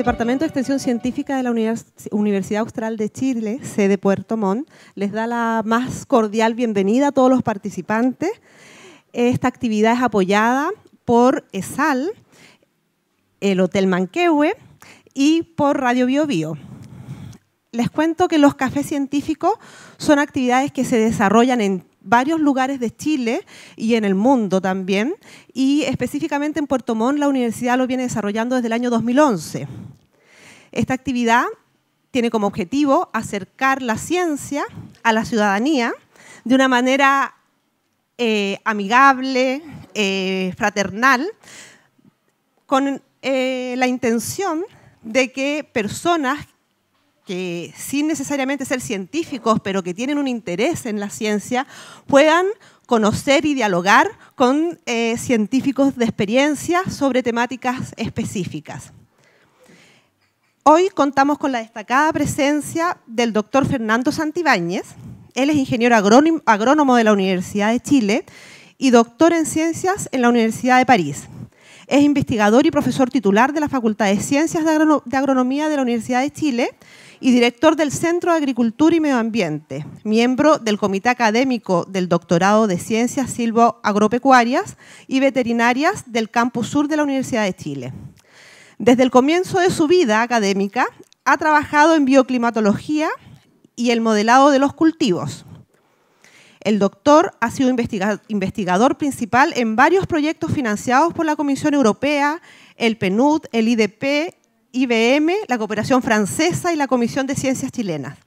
Departamento de Extensión Científica de la Universidad Austral de Chile, sede Puerto Montt, les da la más cordial bienvenida a todos los participantes. Esta actividad es apoyada por ESAL, el Hotel Manquehue y por Radio Bio Bio. Les cuento que los cafés científicos son actividades que se desarrollan en varios lugares de Chile y en el mundo también, y específicamente en Puerto Montt la universidad lo viene desarrollando desde el año 2011. Esta actividad tiene como objetivo acercar la ciencia a la ciudadanía de una manera amigable, fraternal, con la intención de que personas que sin necesariamente ser científicos, pero que tienen un interés en la ciencia, puedan conocer y dialogar con científicos de experiencia sobre temáticas específicas. Hoy contamos con la destacada presencia del doctor Fernando Santibáñez. Él es ingeniero agrónomo de la Universidad de Chile y doctor en ciencias en la Universidad de París. Es investigador y profesor titular de la Facultad de Ciencias de Agronomía de la Universidad de Chile y director del Centro de Agricultura y Medio Ambiente, miembro del Comité Académico del Doctorado de Ciencias Silvo-Agropecuarias y Veterinarias del Campus Sur de la Universidad de Chile. Desde el comienzo de su vida académica, ha trabajado en bioclimatología y el modelado de los cultivos. El doctor ha sido investigador principal en varios proyectos financiados por la Comisión Europea, el PNUD, el IDP, IBM, la Cooperación Francesa y la Comisión de Ciencias Chilenas.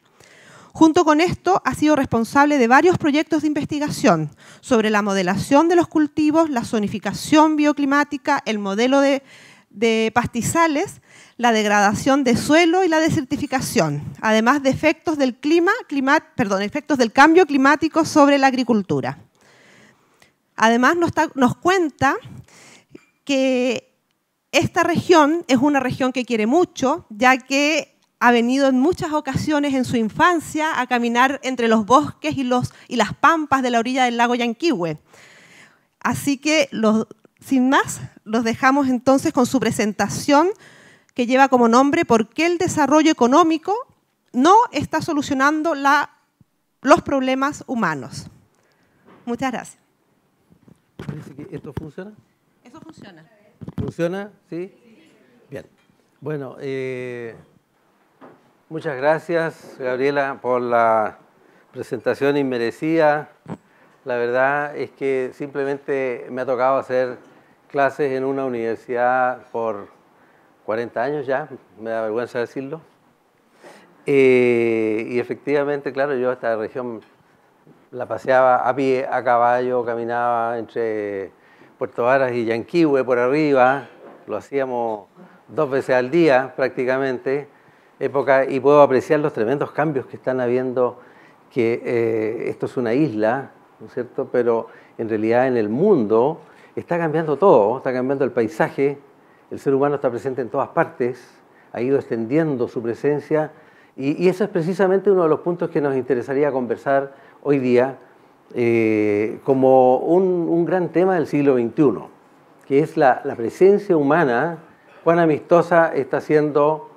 Junto con esto, ha sido responsable de varios proyectos de investigación sobre la modelación de los cultivos, la zonificación bioclimática, el modelo de pastizales, la degradación de suelo y la desertificación, además de efectos del cambio climático sobre la agricultura. Además, nos cuenta que esta región es una región que quiere mucho, ya que ha venido en muchas ocasiones en su infancia a caminar entre los bosques y las pampas de la orilla del lago Yanquihue. Así que, sin más, los dejamos entonces con su presentación que lleva como nombre ¿Por qué el desarrollo económico no está solucionando los problemas humanos? Muchas gracias. ¿Esto funciona? Eso funciona. ¿Funciona? ¿Sí? Bien. Bueno, muchas gracias, Gabriela, por la presentación inmerecida. La verdad es que simplemente me ha tocado hacer clases en una universidad por 40 años ya, me da vergüenza decirlo. Y efectivamente, claro, yo esta región la paseaba a pie, a caballo, caminaba entre Puerto Varas y Yanquihue por arriba, lo hacíamos 2 veces al día prácticamente, y puedo apreciar los tremendos cambios que están habiendo, que esto es una isla, ¿no es cierto?, pero en realidad en el mundo está cambiando todo, está cambiando el paisaje, el ser humano está presente en todas partes, ha ido extendiendo su presencia, y eso es precisamente uno de los puntos que nos interesaría conversar hoy día, como un gran tema del siglo XXI, que es la presencia humana, cuán amistosa está siendo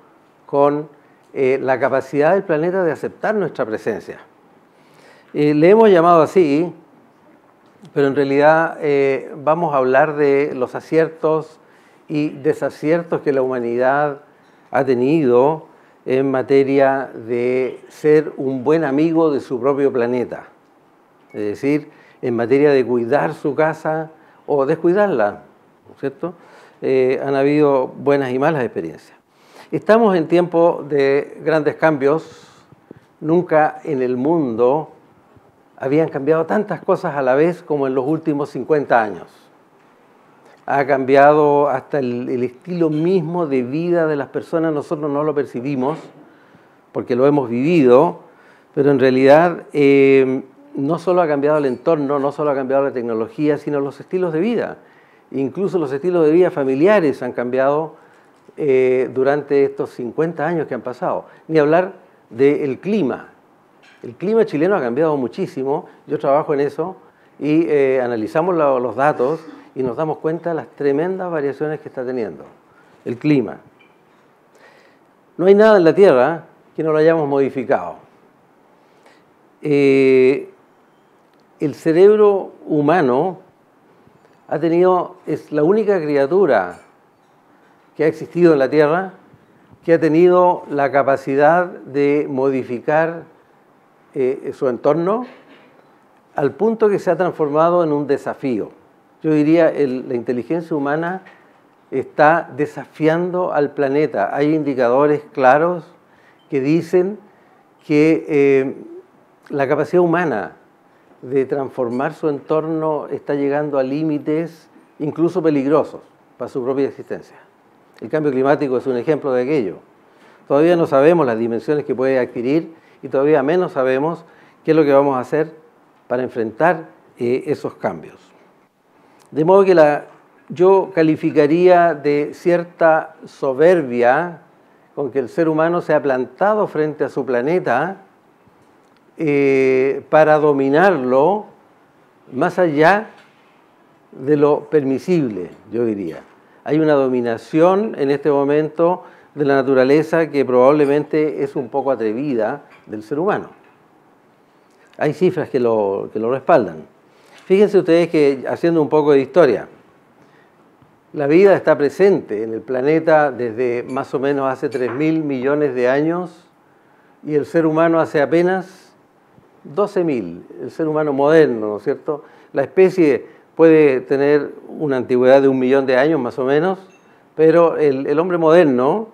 con la capacidad del planeta de aceptar nuestra presencia. Le hemos llamado así, pero en realidad vamos a hablar de los aciertos y desaciertos que la humanidad ha tenido en materia de ser un buen amigo de su propio planeta. Es decir, en materia de cuidar su casa o descuidarla, ¿no es cierto? Han habido buenas y malas experiencias. Estamos en tiempos de grandes cambios. Nunca en el mundo habían cambiado tantas cosas a la vez como en los últimos 50 años. Ha cambiado hasta el estilo mismo de vida de las personas. Nosotros no lo percibimos porque lo hemos vivido, pero en realidad no solo ha cambiado el entorno, no solo ha cambiado la tecnología, sino los estilos de vida. Incluso los estilos de vida familiares han cambiado durante estos 50 años que han pasado. Ni hablar del clima. El clima chileno ha cambiado muchísimo. Yo trabajo en eso y analizamos los datos y nos damos cuenta de las tremendas variaciones que está teniendo el clima. no hay nada en la Tierra que no lo hayamos modificado. El cerebro humano es la única criatura que ha existido en la Tierra que ha tenido la capacidad de modificar su entorno al punto que se ha transformado en un desafío. Yo diría, la inteligencia humana está desafiando al planeta. Hay indicadores claros que dicen que la capacidad humana de transformar su entorno está llegando a límites incluso peligrosos para su propia existencia. El cambio climático es un ejemplo de aquello. Todavía no sabemos las dimensiones que puede adquirir y todavía menos sabemos qué es lo que vamos a hacer para enfrentar esos cambios. De modo que yo calificaría de cierta soberbia con que el ser humano se ha plantado frente a su planeta para dominarlo más allá de lo permisible, yo diría. Hay una dominación en este momento de la naturaleza que probablemente es un poco atrevida del ser humano. Hay cifras que lo respaldan. Fíjense ustedes que, haciendo un poco de historia, la vida está presente en el planeta desde más o menos hace 3.000 millones de años y el ser humano hace apenas 12.000, el ser humano moderno, ¿no es cierto? La especie puede tener una antigüedad de 1 millón de años más o menos, pero el hombre moderno,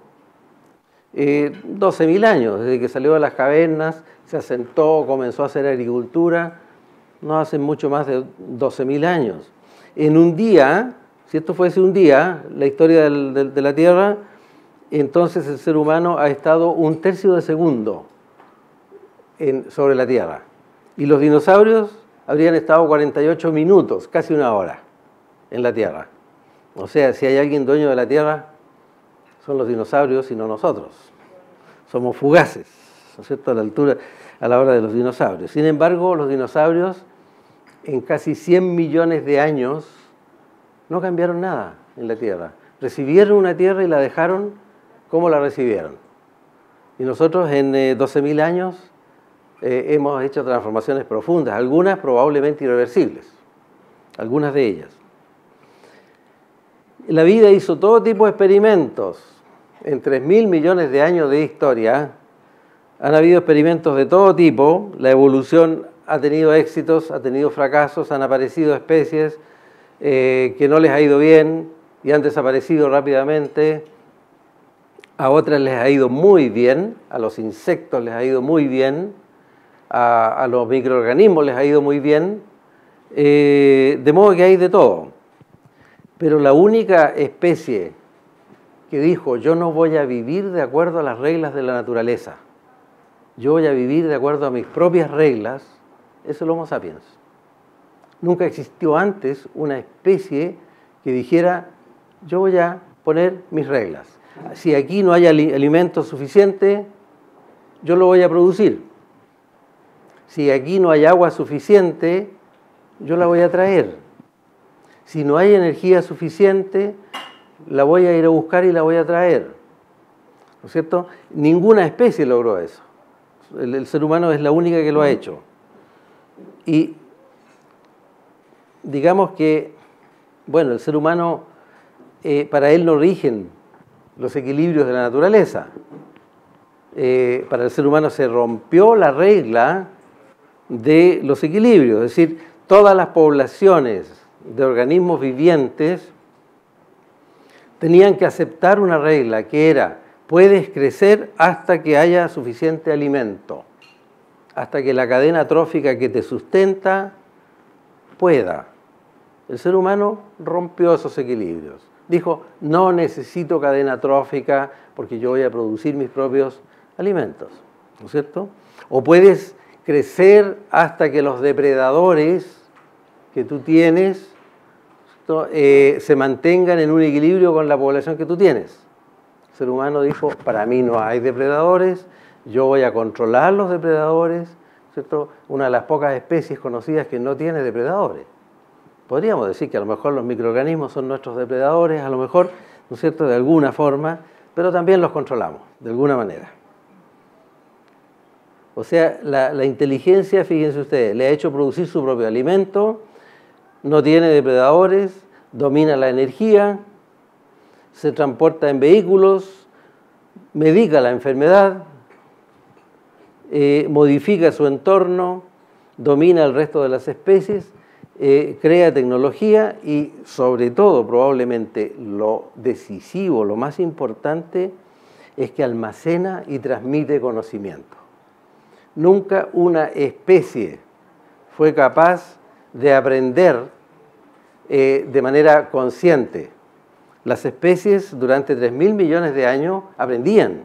12.000 años, desde que salió de las cavernas, se asentó, comenzó a hacer agricultura, no hace mucho más de 12.000 años. En un día, si esto fuese un día, la historia de la Tierra, entonces el ser humano ha estado 1/3 de segundo sobre la Tierra. Y los dinosaurios habrían estado 48 minutos, casi 1 hora, en la Tierra. O sea, si hay alguien dueño de la Tierra, son los dinosaurios y no nosotros. Somos fugaces, ¿no es cierto?, a la hora de los dinosaurios. Sin embargo, los dinosaurios, en casi 100 millones de años, no cambiaron nada en la Tierra. Recibieron una Tierra y la dejaron como la recibieron. Y nosotros en 12.000 años hemos hecho transformaciones profundas, algunas probablemente irreversibles, algunas de ellas. La vida hizo todo tipo de experimentos. En 3.000 millones de años de historia han habido experimentos de todo tipo. La evolución ha tenido éxitos, ha tenido fracasos, han aparecido especies que no les ha ido bien y han desaparecido rápidamente. A otras les ha ido muy bien, a los insectos les ha ido muy bien, a los microorganismos les ha ido muy bien, de modo que hay de todo. Pero la única especie que dijo, yo no voy a vivir de acuerdo a las reglas de la naturaleza, yo voy a vivir de acuerdo a mis propias reglas, es el Homo sapiens. Nunca existió antes una especie que dijera, yo voy a poner mis reglas. Si aquí no hay alimento suficiente, yo lo voy a producir. Si aquí no hay agua suficiente, yo la voy a traer. Si no hay energía suficiente, la voy a ir a buscar y la voy a traer. ¿No es cierto? Ninguna especie logró eso. El ser humano es la única que lo ha hecho. Y digamos que, bueno, el ser humano, para él no rigen los equilibrios de la naturaleza. Para el ser humano se rompió la regla de los equilibrios, es decir, todas las poblaciones de organismos vivientes tenían que aceptar una regla que era, puedes crecer hasta que haya suficiente alimento, hasta que la cadena trófica que te sustenta pueda. El ser humano rompió esos equilibrios. Dijo, no necesito cadena trófica porque yo voy a producir mis propios alimentos, ¿no es cierto? O puedes crecer hasta que los depredadores que tú tienes se mantengan en un equilibrio con la población que tú tienes. El ser humano dijo, para mí no hay depredadores, yo voy a controlar los depredadores, ¿cierto? Una de las pocas especies conocidas que no tiene depredadores. Podríamos decir que a lo mejor los microorganismos son nuestros depredadores, a lo mejor, ¿no es cierto?, de alguna forma, pero también los controlamos, de alguna manera. O sea, la inteligencia, fíjense ustedes, le ha hecho producir su propio alimento, no tiene depredadores, domina la energía, se transporta en vehículos, medica la enfermedad, modifica su entorno, domina el resto de las especies, crea tecnología y, sobre todo, probablemente lo decisivo, lo más importante, es que almacena y transmite conocimiento. Nunca una especie fue capaz de aprender de manera consciente. Las especies durante 3.000 millones de años aprendían,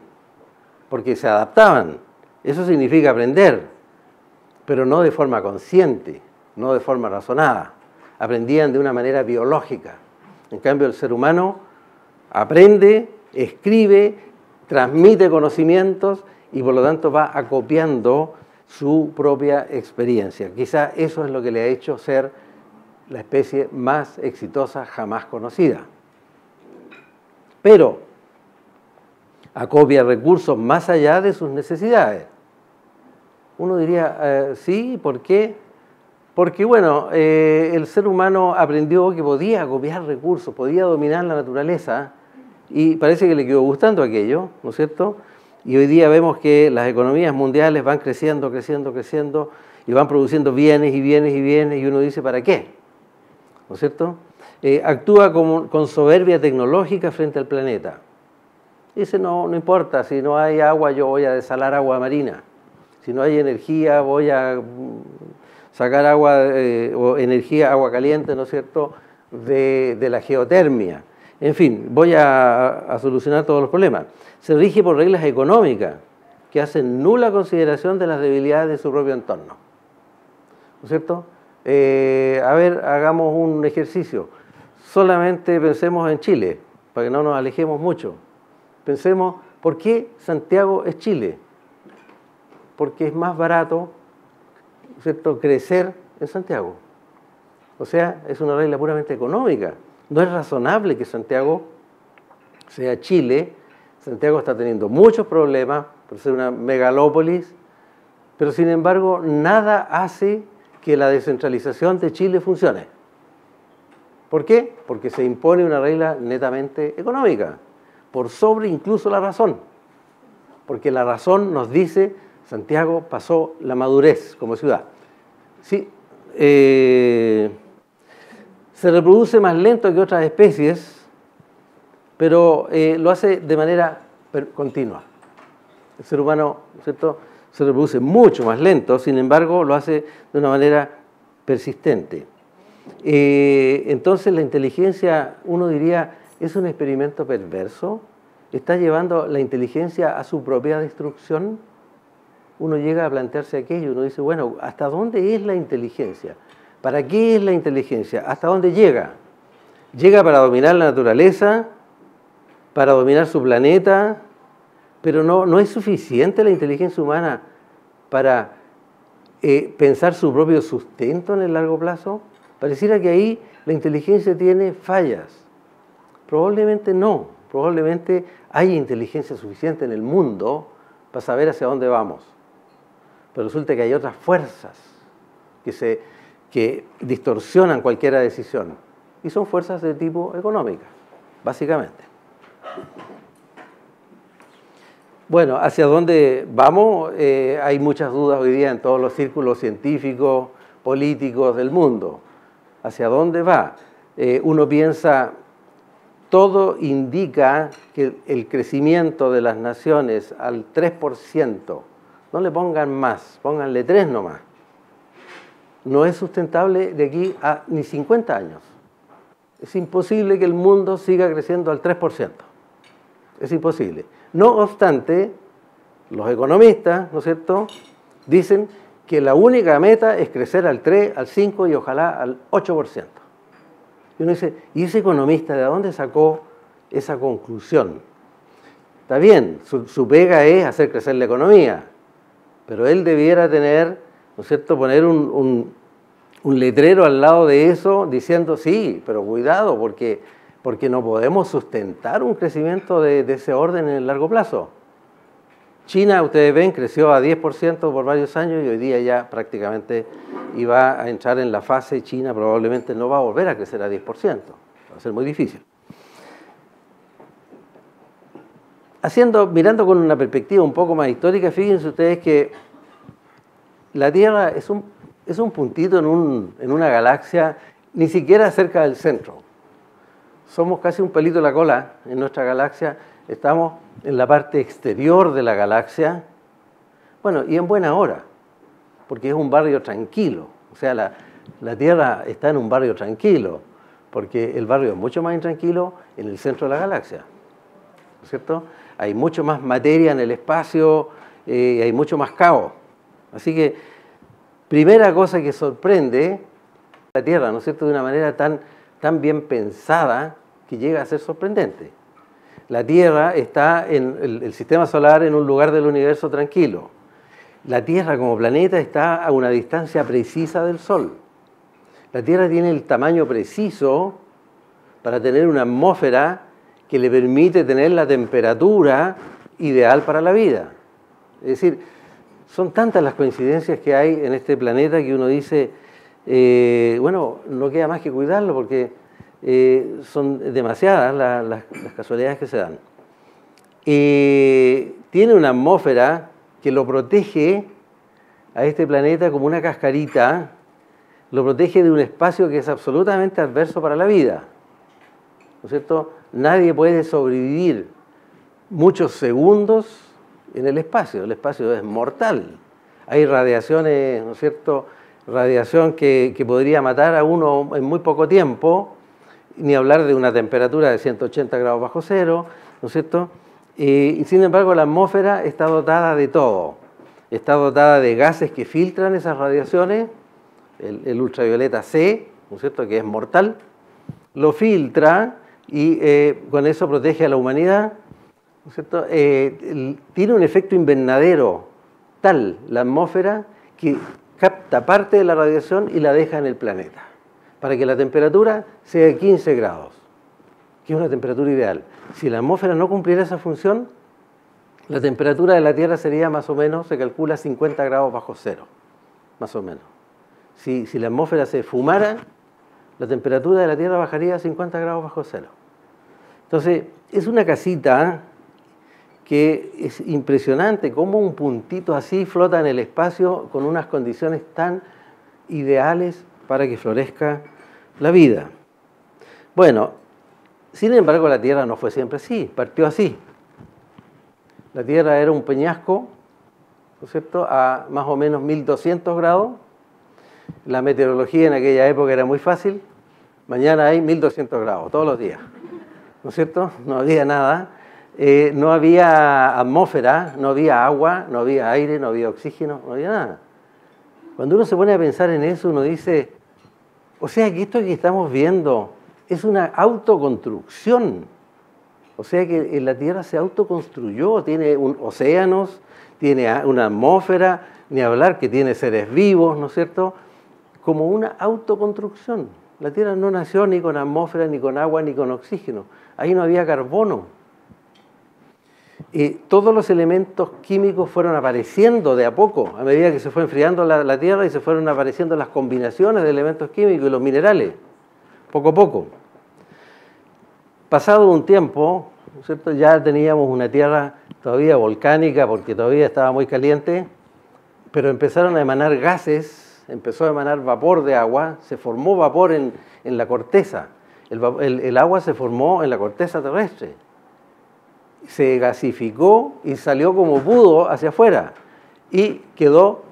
porque se adaptaban. Eso significa aprender, pero no de forma consciente, no de forma razonada. Aprendían de una manera biológica. En cambio, el ser humano aprende, escribe, transmite conocimientos y por lo tanto va acopiando su propia experiencia. Quizá eso es lo que le ha hecho ser la especie más exitosa jamás conocida. Pero acopia recursos más allá de sus necesidades. Uno diría, sí, ¿por qué? Porque, bueno, el ser humano aprendió que podía acopiar recursos, podía dominar la naturaleza y parece que le quedó gustando aquello, ¿no es cierto? Y hoy día vemos que las economías mundiales van creciendo, creciendo, creciendo y van produciendo bienes y bienes y bienes y uno dice, ¿para qué? ¿No es cierto? Actúa con soberbia tecnológica frente al planeta. Dice, no importa, si no hay agua yo voy a desalar agua marina. Si no hay energía voy a sacar agua o energía, agua caliente, ¿no es cierto?, de la geotermia. En fin, voy a solucionar todos los problemas. Se rige por reglas económicas que hacen nula consideración de las debilidades de su propio entorno. ¿No es cierto? A ver, hagamos un ejercicio. Solamente pensemos en Chile, para que no nos alejemos mucho. Pensemos, ¿por qué Santiago es Chile? Porque es más barato, ¿no es cierto?, crecer en Santiago. O sea, es una regla puramente económica. No es razonable que Santiago sea Chile. Santiago está teniendo muchos problemas por ser una megalópolis, pero sin embargo nada hace que la descentralización de Chile funcione. ¿Por qué? Porque se impone una regla netamente económica, por sobre incluso la razón. Porque la razón nos dice, Santiago pasó la madurez como ciudad. Sí, se reproduce más lento que otras especies, pero lo hace de manera continua. El ser humano, ¿cierto?, se reproduce mucho más lento, sin embargo, lo hace de una manera persistente. Entonces, la inteligencia, uno diría, ¿es un experimento perverso? ¿Está llevando la inteligencia a su propia destrucción? Uno llega a plantearse aquello, uno dice, bueno, ¿hasta dónde es la inteligencia? ¿Para qué es la inteligencia? ¿Hasta dónde llega? ¿Llega para dominar la naturaleza? ¿Para dominar su planeta? Pero no es suficiente la inteligencia humana para pensar su propio sustento en el largo plazo. Pareciera que ahí la inteligencia tiene fallas. Probablemente no. Probablemente hay inteligencia suficiente en el mundo para saber hacia dónde vamos. Pero resulta que hay otras fuerzas que distorsionan cualquier decisión. Y son fuerzas de tipo económica, básicamente. Bueno, ¿hacia dónde vamos? Hay muchas dudas hoy día en todos los círculos científicos, políticos del mundo. ¿Hacia dónde va? Uno piensa, todo indica que el crecimiento de las naciones al 3%, no le pongan más, pónganle 3 nomás, no es sustentable de aquí a ni 50 años. Es imposible que el mundo siga creciendo al 3%. Es imposible. No obstante, los economistas, ¿no es cierto?, dicen que la única meta es crecer al 3, al 5 y ojalá al 8%. Y uno dice, ¿y ese economista de dónde sacó esa conclusión? Está bien, su pega es hacer crecer la economía, pero él debiera tener, ¿no es cierto?, poner un letrero al lado de eso diciendo, sí, pero cuidado, porque porque no podemos sustentar un crecimiento de ese orden en el largo plazo. China, ustedes ven, creció a 10% por varios años y hoy día ya prácticamente iba a entrar en la fase. China probablemente no va a volver a crecer a 10%, va a ser muy difícil. Mirando con una perspectiva un poco más histórica, fíjense ustedes que la Tierra es un puntito en una galaxia, ni siquiera cerca del centro. Somos casi un pelito de la cola en nuestra galaxia, estamos en la parte exterior de la galaxia, bueno, y en buena hora, porque es un barrio tranquilo. O sea, la Tierra está en un barrio tranquilo, porque el barrio es mucho más intranquilo en el centro de la galaxia, ¿no es cierto? Hay mucho más materia en el espacio, hay mucho más caos. Así que, primera cosa que sorprende la Tierra, ¿no es cierto?, de una manera tan bien pensada que llega a ser sorprendente. La Tierra está en el sistema solar en un lugar del universo tranquilo. La Tierra como planeta está a una distancia precisa del Sol. La Tierra tiene el tamaño preciso para tener una atmósfera que le permite tener la temperatura ideal para la vida. Es decir, son tantas las coincidencias que hay en este planeta que uno dice, bueno, no queda más que cuidarlo porque son demasiadas las casualidades que se dan. Tiene una atmósfera que lo protege a este planeta como una cascarita, lo protege de un espacio que es absolutamente adverso para la vida, ¿no es cierto? Nadie puede sobrevivir muchos segundos en el espacio es mortal. Hay radiaciones, ¿no es cierto?, radiación que podría matar a uno en muy poco tiempo, ni hablar de una temperatura de 180 grados bajo cero, ¿no es cierto? Y sin embargo la atmósfera está dotada de todo. Está dotada de gases que filtran esas radiaciones, el ultravioleta C, ¿no es cierto?, que es mortal, lo filtra y con eso protege a la humanidad, ¿no es cierto? Tiene un efecto invernadero tal la atmósfera que capta parte de la radiación y la deja en el planeta, para que la temperatura sea de 15 grados, que es una temperatura ideal. Si la atmósfera no cumpliera esa función, la temperatura de la Tierra sería más o menos, se calcula 50 grados bajo cero, más o menos. Si la atmósfera se fumara, la temperatura de la Tierra bajaría a 50 grados bajo cero. Entonces, es una casita que es impresionante cómo un puntito así flota en el espacio con unas condiciones tan ideales para que florezca la vida. Bueno, sin embargo la Tierra no fue siempre así, partió así. La Tierra era un peñasco, ¿no es cierto?, a más o menos 1200 grados. La meteorología en aquella época era muy fácil. Mañana hay 1200 grados, todos los días, ¿no es cierto? No había nada. No había atmósfera, no había agua, no había aire, no había oxígeno, no había nada. Cuando uno se pone a pensar en eso, uno dice, o sea que esto que estamos viendo es una autoconstrucción. O sea que la Tierra se autoconstruyó, tiene océanos, tiene una atmósfera, ni hablar que tiene seres vivos, ¿no es cierto? Como una autoconstrucción. La Tierra no nació ni con atmósfera, ni con agua, ni con oxígeno. Ahí no había carbono. Todos los elementos químicos fueron apareciendo de a poco, a medida que se fue enfriando la Tierra y se fueron apareciendo las combinaciones de elementos químicos y los minerales, poco a poco. Pasado un tiempo, ¿no es cierto?, ya teníamos una Tierra todavía volcánica porque todavía estaba muy caliente, pero empezaron a emanar gases, empezó a emanar vapor de agua, se formó vapor en la corteza. El agua se formó en la corteza terrestre. Se gasificó y salió como pudo hacia afuera y quedó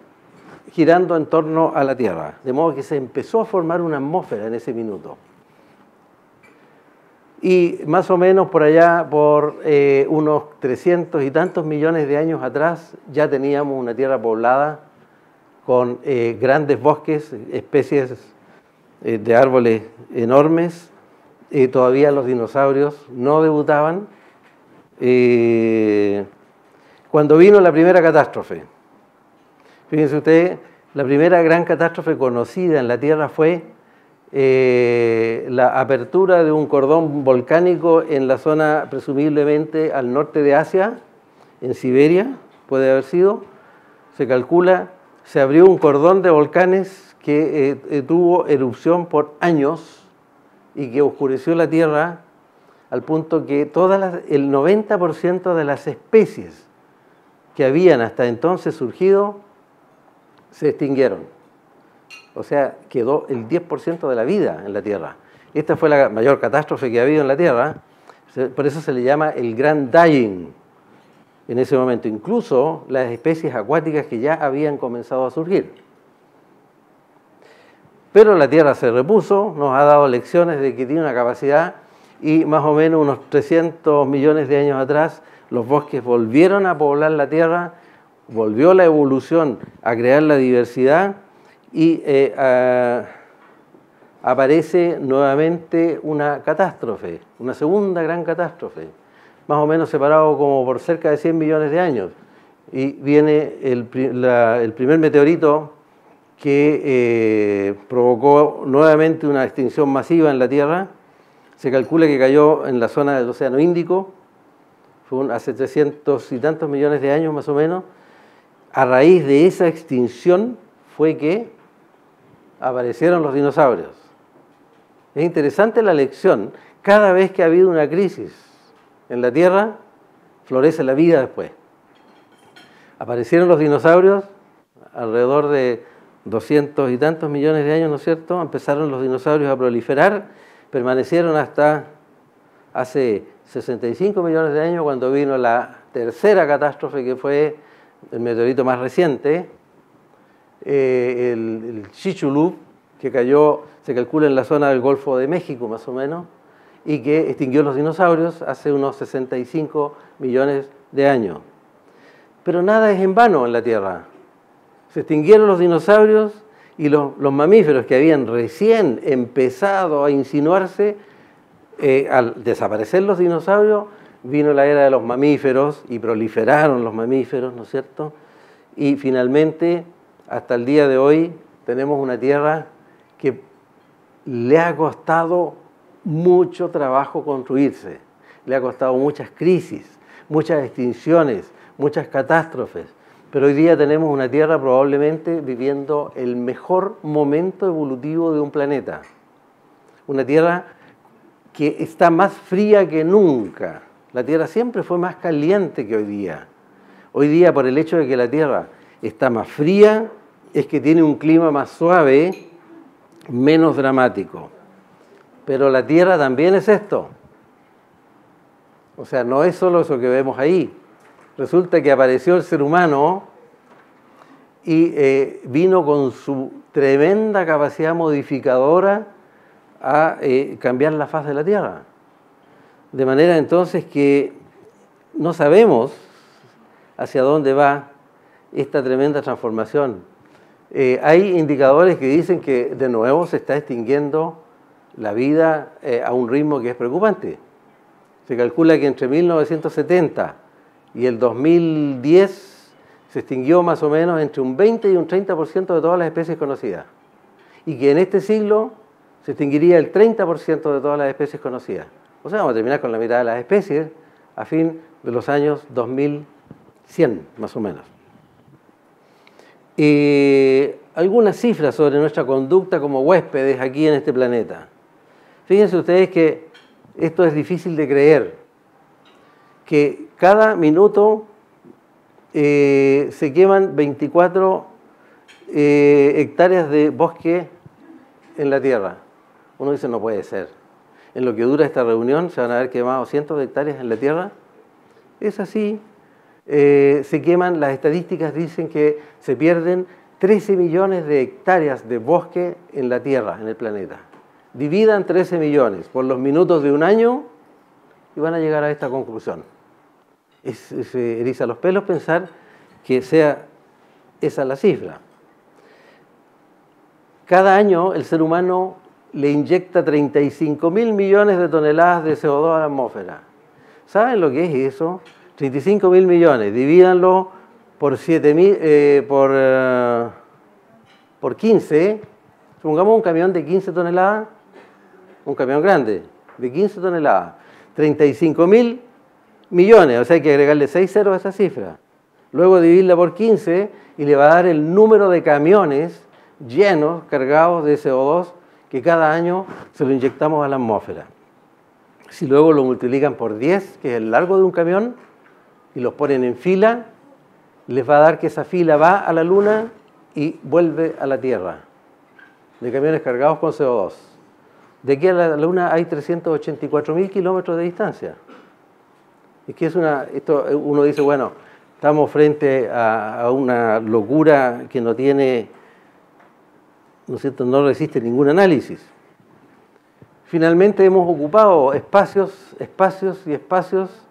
girando en torno a la Tierra, de modo que se empezó a formar una atmósfera en ese minuto. Y más o menos por allá, por unos 300 y tantos millones de años atrás, ya teníamos una Tierra poblada con grandes bosques, especies de árboles enormes. Todavía los dinosaurios no debutaban. Cuando vino la primera catástrofe, fíjense ustedes, la primera gran catástrofe conocida en la Tierra fue la apertura de un cordón volcánico en la zona presumiblemente al norte de Asia, en Siberia, puede haber sido, se calcula, se abrió un cordón de volcanes que tuvo erupción por años y que oscureció la Tierra al punto que el 90% de las especies que habían hasta entonces surgido se extinguieron. O sea, quedó el 10% de la vida en la Tierra. Esta fue la mayor catástrofe que ha habido en la Tierra, por eso se le llama el Grand Dying en ese momento, incluso las especies acuáticas que ya habían comenzado a surgir. Pero la Tierra se repuso, nos ha dado lecciones de que tiene una capacidad y más o menos unos 300 millones de años atrás los bosques volvieron a poblar la Tierra, volvió la evolución a crear la diversidad y aparece nuevamente una catástrofe, una segunda gran catástrofe, más o menos separado como por cerca de 100 millones de años. Y viene el primer meteorito que provocó nuevamente una extinción masiva en la Tierra. Se calcula que cayó en la zona del Océano Índico, fue hace 300 y tantos millones de años más o menos. A raíz de esa extinción fue que aparecieron los dinosaurios. Es interesante la lección. Cada vez que ha habido una crisis en la Tierra, florece la vida después. Aparecieron los dinosaurios alrededor de 200 y tantos millones de años, ¿no es cierto? Empezaron los dinosaurios a proliferar, permanecieron hasta hace 65 millones de años cuando vino la tercera catástrofe, que fue el meteorito más reciente, el Chicxulub, que cayó, se calcula en la zona del Golfo de México más o menos, y que extinguió los dinosaurios hace unos 65 millones de años. Pero nada es en vano en la Tierra. Se extinguieron los dinosaurios y los mamíferos que habían recién empezado a insinuarse, al desaparecer los dinosaurios, vino la era de los mamíferos y proliferaron los mamíferos, ¿no es cierto? Y finalmente, hasta el día de hoy, tenemos una Tierra que le ha costado mucho trabajo construirse, le ha costado muchas crisis, muchas extinciones, muchas catástrofes, pero hoy día tenemos una Tierra probablemente viviendo el mejor momento evolutivo de un planeta. Una Tierra que está más fría que nunca. La Tierra siempre fue más caliente que hoy día. Hoy día, por el hecho de que la Tierra está más fría, es que tiene un clima más suave, menos dramático. Pero la Tierra también es esto. O sea, no es solo eso que vemos ahí. Resulta que apareció el ser humano y vino con su tremenda capacidad modificadora a cambiar la faz de la Tierra. De manera entonces que no sabemos hacia dónde va esta tremenda transformación. Hay indicadores que dicen que de nuevo se está extinguiendo la vida a un ritmo que es preocupante. Se calcula que entre 1970 y el 2010 se extinguió más o menos entre un 20 y un 30% de todas las especies conocidas. Y que en este siglo se extinguiría el 30% de todas las especies conocidas. O sea, vamos a terminar con la mitad de las especies a fin de los años 2100, más o menos. Algunas cifras sobre nuestra conducta como huéspedes aquí en este planeta. Fíjense ustedes que esto es difícil de creer, que cada minuto se queman 24 hectáreas de bosque en la Tierra. Uno dice, no puede ser. En lo que dura esta reunión se van a haber quemado cientos de hectáreas en la Tierra. Es así. Se queman, las estadísticas dicen que se pierden 13 millones de hectáreas de bosque en la Tierra, en el planeta. Dividan 13 millones por los minutos de un año y van a llegar a esta conclusión. Se eriza los pelos pensar que sea esa la cifra. Cada año el ser humano le inyecta 35.000 millones de toneladas de CO2 a la atmósfera. ¿Saben lo que es eso? 35.000 millones, divídanlo por 7.000, por 15, Supongamos un camión de 15 toneladas, un camión grande, de 15 toneladas, 35.000 millones, o sea hay que agregarle 6 ceros a esa cifra. Luego dividirla por 15 y le va a dar el número de camiones llenos, cargados de CO2, que cada año se lo inyectamos a la atmósfera. Si luego lo multiplican por 10, que es el largo de un camión, y los ponen en fila, les va a dar que esa fila va a la Luna y vuelve a la Tierra, de camiones cargados con CO2. De aquí a la Luna hay 384.000 kilómetros de distancia. Es que esto uno dice, bueno, estamos frente a una locura que no tiene, ¿no es cierto?, no resiste ningún análisis. Finalmente hemos ocupado espacios y espacios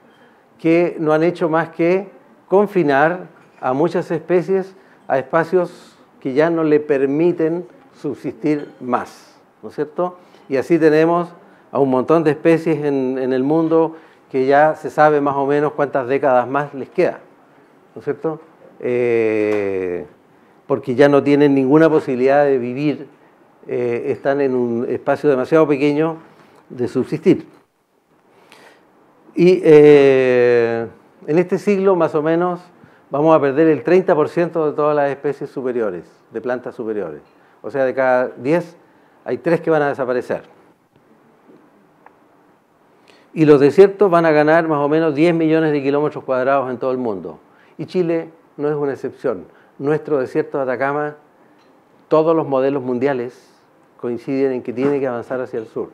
que no han hecho más que confinar a muchas especies a espacios que ya no le permiten subsistir más, ¿no es cierto? Y así tenemos a un montón de especies en el mundo que ya se sabe más o menos cuántas décadas más les queda, ¿no es cierto? Porque ya no tienen ninguna posibilidad de vivir, están en un espacio demasiado pequeño de subsistir. Y en este siglo, más o menos, vamos a perder el 30% de todas las especies superiores, de plantas superiores. O sea, de cada 10, hay 3 que van a desaparecer. Y los desiertos van a ganar más o menos 10 millones de kilómetros cuadrados en todo el mundo. Y Chile no es una excepción. Nuestro desierto de Atacama, todos los modelos mundiales coinciden en que tiene que avanzar hacia el sur.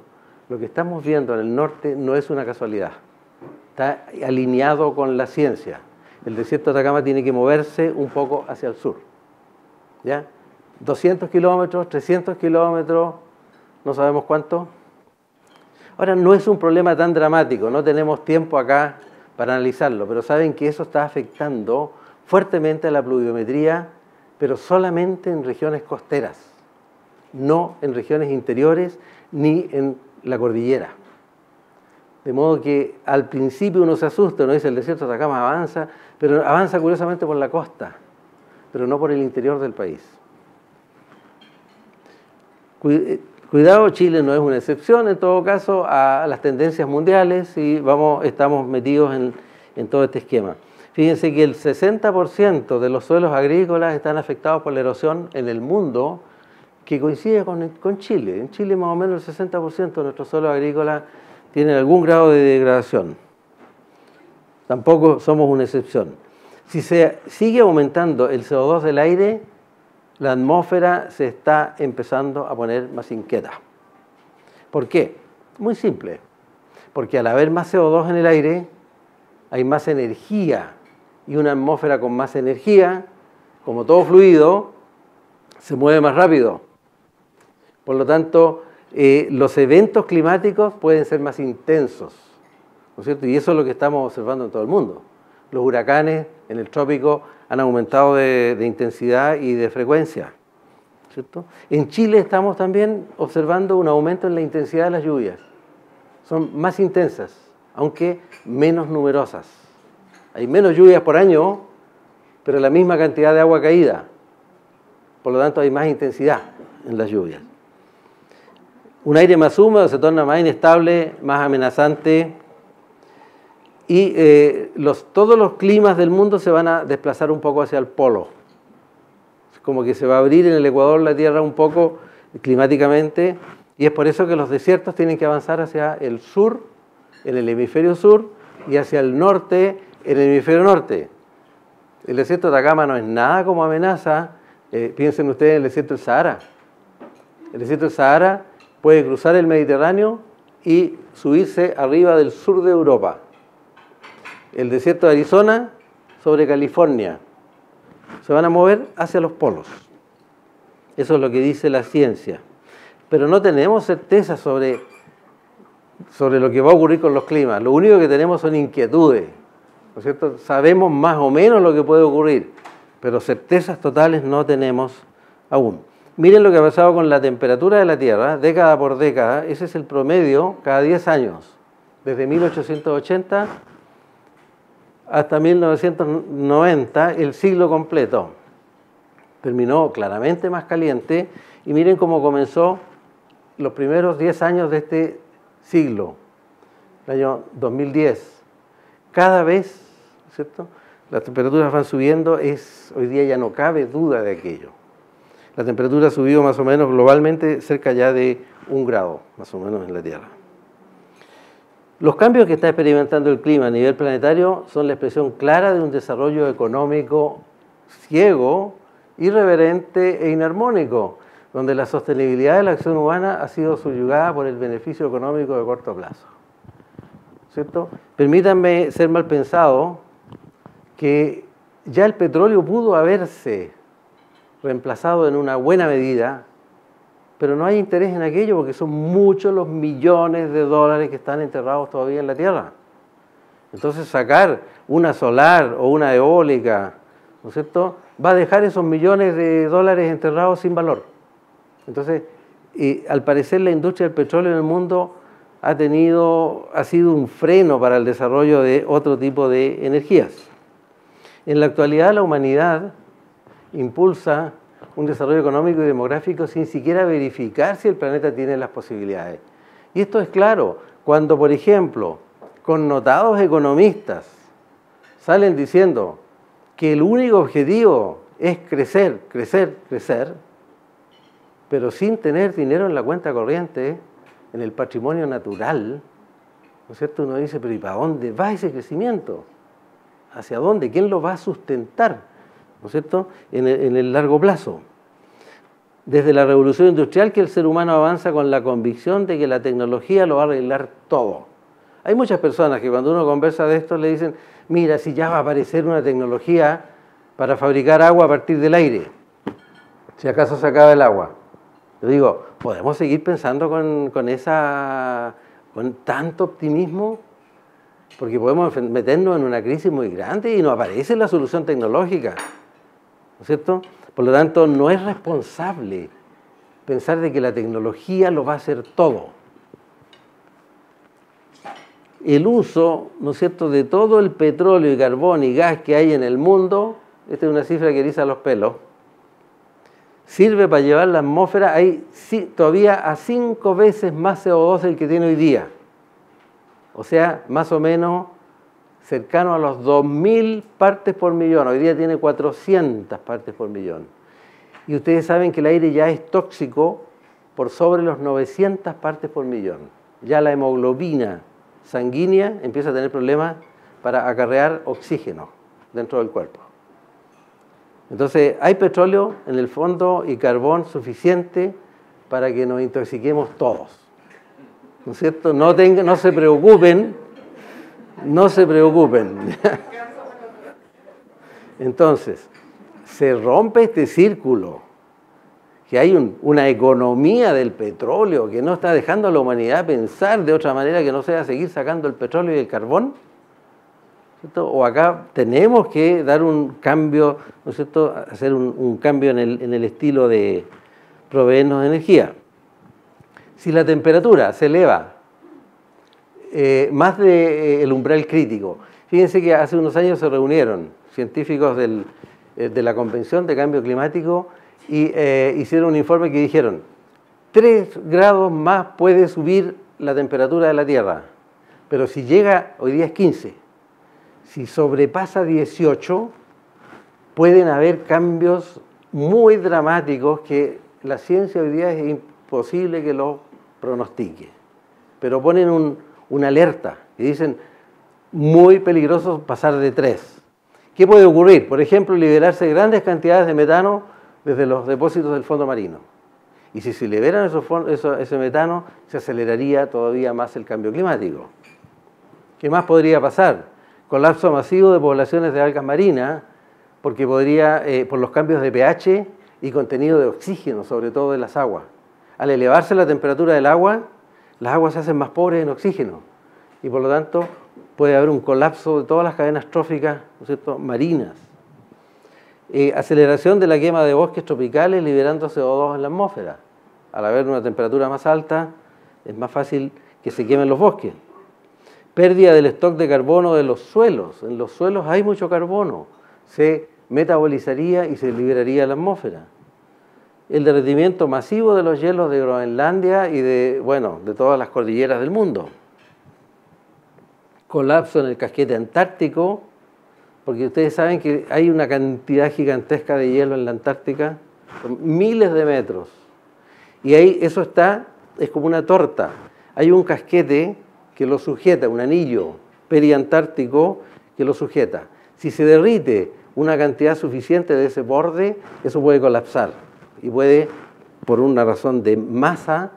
Lo que estamos viendo en el norte no es una casualidad. Está alineado con la ciencia. El desierto de Atacama tiene que moverse un poco hacia el sur. ¿Ya? 200 kilómetros, 300 kilómetros, no sabemos cuánto. Ahora, no es un problema tan dramático, no tenemos tiempo acá para analizarlo, pero saben que eso está afectando fuertemente a la pluviometría, pero solamente en regiones costeras, no en regiones interiores ni en la cordillera. De modo que al principio uno se asusta, uno dice el desierto de Atacama avanza, pero avanza curiosamente por la costa, pero no por el interior del país. Cuidado, Chile no es una excepción en todo caso a las tendencias mundiales y estamos metidos en todo este esquema. Fíjense que el 60% de los suelos agrícolas están afectados por la erosión en el mundo, que coincide con Chile. En Chile más o menos el 60% de nuestros suelos agrícolas tienen algún grado de degradación. Tampoco somos una excepción. Si se sigue aumentando el CO2 del aire, la atmósfera se está empezando a poner más inquieta. ¿Por qué? Muy simple. Porque al haber más CO2 en el aire, hay más energía. Y una atmósfera con más energía, como todo fluido, se mueve más rápido. Por lo tanto, los eventos climáticos pueden ser más intensos, ¿no es cierto? Y eso es lo que estamos observando en todo el mundo. Los huracanes en el trópico han aumentado de intensidad y de frecuencia, ¿cierto? En Chile estamos también observando un aumento en la intensidad de las lluvias. Son más intensas, aunque menos numerosas. Hay menos lluvias por año, pero la misma cantidad de agua caída. Por lo tanto, hay más intensidad en las lluvias. Un aire más húmedo se torna más inestable, más amenazante, y todos los climas del mundo se van a desplazar un poco hacia el polo. Como que se va a abrir en el ecuador la Tierra un poco climáticamente, y es por eso que los desiertos tienen que avanzar hacia el sur, en el hemisferio sur, y hacia el norte, en el hemisferio norte. El desierto de Atacama no es nada como amenaza. Piensen ustedes en el desierto del Sahara. El desierto del Sahara puede cruzar el Mediterráneo y subirse arriba del sur de Europa. El desierto de Arizona sobre California. Se van a mover hacia los polos. Eso es lo que dice la ciencia. Pero no tenemos certeza sobre lo que va a ocurrir con los climas. Lo único que tenemos son inquietudes, ¿no es cierto? Sabemos más o menos lo que puede ocurrir, pero certezas totales no tenemos aún. Miren lo que ha pasado con la temperatura de la Tierra, década por década. Ese es el promedio cada 10 años, desde 1880 hasta 1990, el siglo completo. Terminó claramente más caliente Y miren cómo comenzó los primeros 10 años de este siglo, el año 2010. Cada vez, ¿cierto?, las temperaturas van subiendo, hoy día ya no cabe duda de aquello. La temperatura ha subido más o menos globalmente cerca ya de 1 grado, más o menos en la Tierra. Los cambios que está experimentando el clima a nivel planetario son la expresión clara de un desarrollo económico ciego, irreverente e inarmónico, donde la sostenibilidad de la acción humana ha sido subyugada por el beneficio económico de corto plazo. ¿Cierto? Permítanme ser mal pensado que ya el petróleo pudo haberse reemplazado en una buena medida, pero no hay interés en aquello porque son muchos los millones de dólares que están enterrados todavía en la tierra. Entonces sacar una solar o una eólica, ¿no es cierto?, va a dejar esos millones de dólares enterrados sin valor. Entonces, al parecer la industria del petróleo en el mundo ha sido un freno para el desarrollo de otro tipo de energías. En la actualidad la humanidad impulsa un desarrollo económico y demográfico sin siquiera verificar si el planeta tiene las posibilidades. Y esto es claro, cuando por ejemplo connotados economistas salen diciendo que el único objetivo es crecer, crecer, crecer, pero sin tener dinero en la cuenta corriente, en el patrimonio natural, ¿no es cierto? Uno dice, pero ¿y para dónde va ese crecimiento? ¿Hacia dónde? ¿Quién lo va a sustentar? ¿No es cierto?, en el largo plazo. Desde la revolución industrial que el ser humano avanza con la convicción de que la tecnología lo va a arreglar todo. Hay muchas personas que cuando uno conversa de esto le dicen, mira, si ya va a aparecer una tecnología para fabricar agua a partir del aire, si acaso se acaba el agua. Yo digo, ¿podemos seguir pensando con tanto optimismo? Porque podemos meternos en una crisis muy grande y no aparece la solución tecnológica, ¿no es cierto? Por lo tanto, no es responsable pensar de que la tecnología lo va a hacer todo. El uso, ¿no es cierto?, de todo el petróleo y carbón y gas que hay en el mundo, esta es una cifra que eriza los pelos, sirve para llevar la atmósfera todavía a 5 veces más CO2 del que tiene hoy día. O sea, más o menos cercano a los 2.000 partes por millón. Hoy día tiene 400 partes por millón. Y ustedes saben que el aire ya es tóxico por sobre los 900 partes por millón. Ya la hemoglobina sanguínea empieza a tener problemas para acarrear oxígeno dentro del cuerpo. Entonces, hay petróleo en el fondo y carbón suficiente para que nos intoxiquemos todos. ¿No es cierto? No se preocupen, no se preocupen. Entonces, se rompe este círculo, que hay una economía del petróleo que no está dejando a la humanidad pensar de otra manera que no sea seguir sacando el petróleo y el carbón, ¿cierto? O acá tenemos que dar un cambio, ¿no es cierto?, hacer un cambio en el estilo de proveernos de energía. Si la temperatura se eleva más del umbral crítico, fíjense que hace unos años se reunieron científicos de la Convención de Cambio Climático y hicieron un informe que dijeron 3 grados más puede subir la temperatura de la Tierra, pero si llega, hoy día es 15, si sobrepasa 18, pueden haber cambios muy dramáticos que la ciencia hoy día es imposible que lo pronostique. Pero ponen una alerta y dicen, muy peligroso pasar de 3. ¿Qué puede ocurrir? Por ejemplo, liberarse grandes cantidades de metano desde los depósitos del fondo marino. Y si se liberan ese metano, se aceleraría todavía más el cambio climático. ¿Qué más podría pasar? Colapso masivo de poblaciones de algas marinas, porque podría, por los cambios de pH y contenido de oxígeno, sobre todo de las aguas. Al elevarse la temperatura del agua, las aguas se hacen más pobres en oxígeno y por lo tanto puede haber un colapso de todas las cadenas tróficas, ¿no es cierto?, marinas. Aceleración de la quema de bosques tropicales liberando CO2 en la atmósfera. Al haber una temperatura más alta, es más fácil que se quemen los bosques. Pérdida del stock de carbono de los suelos. En los suelos hay mucho carbono. Se metabolizaría y se liberaría a la atmósfera. el derretimiento masivo de los hielos de Groenlandia y de todas las cordilleras del mundo. Colapso en el casquete antártico, porque ustedes saben que hay una cantidad gigantesca de hielo en la Antártica, son miles de metros. Y ahí eso es como una torta. Hay un casquete que lo sujeta, un anillo periantártico que lo sujeta. Si se derrite una cantidad suficiente de ese borde, eso puede colapsar. Y puede, por una razón de masa,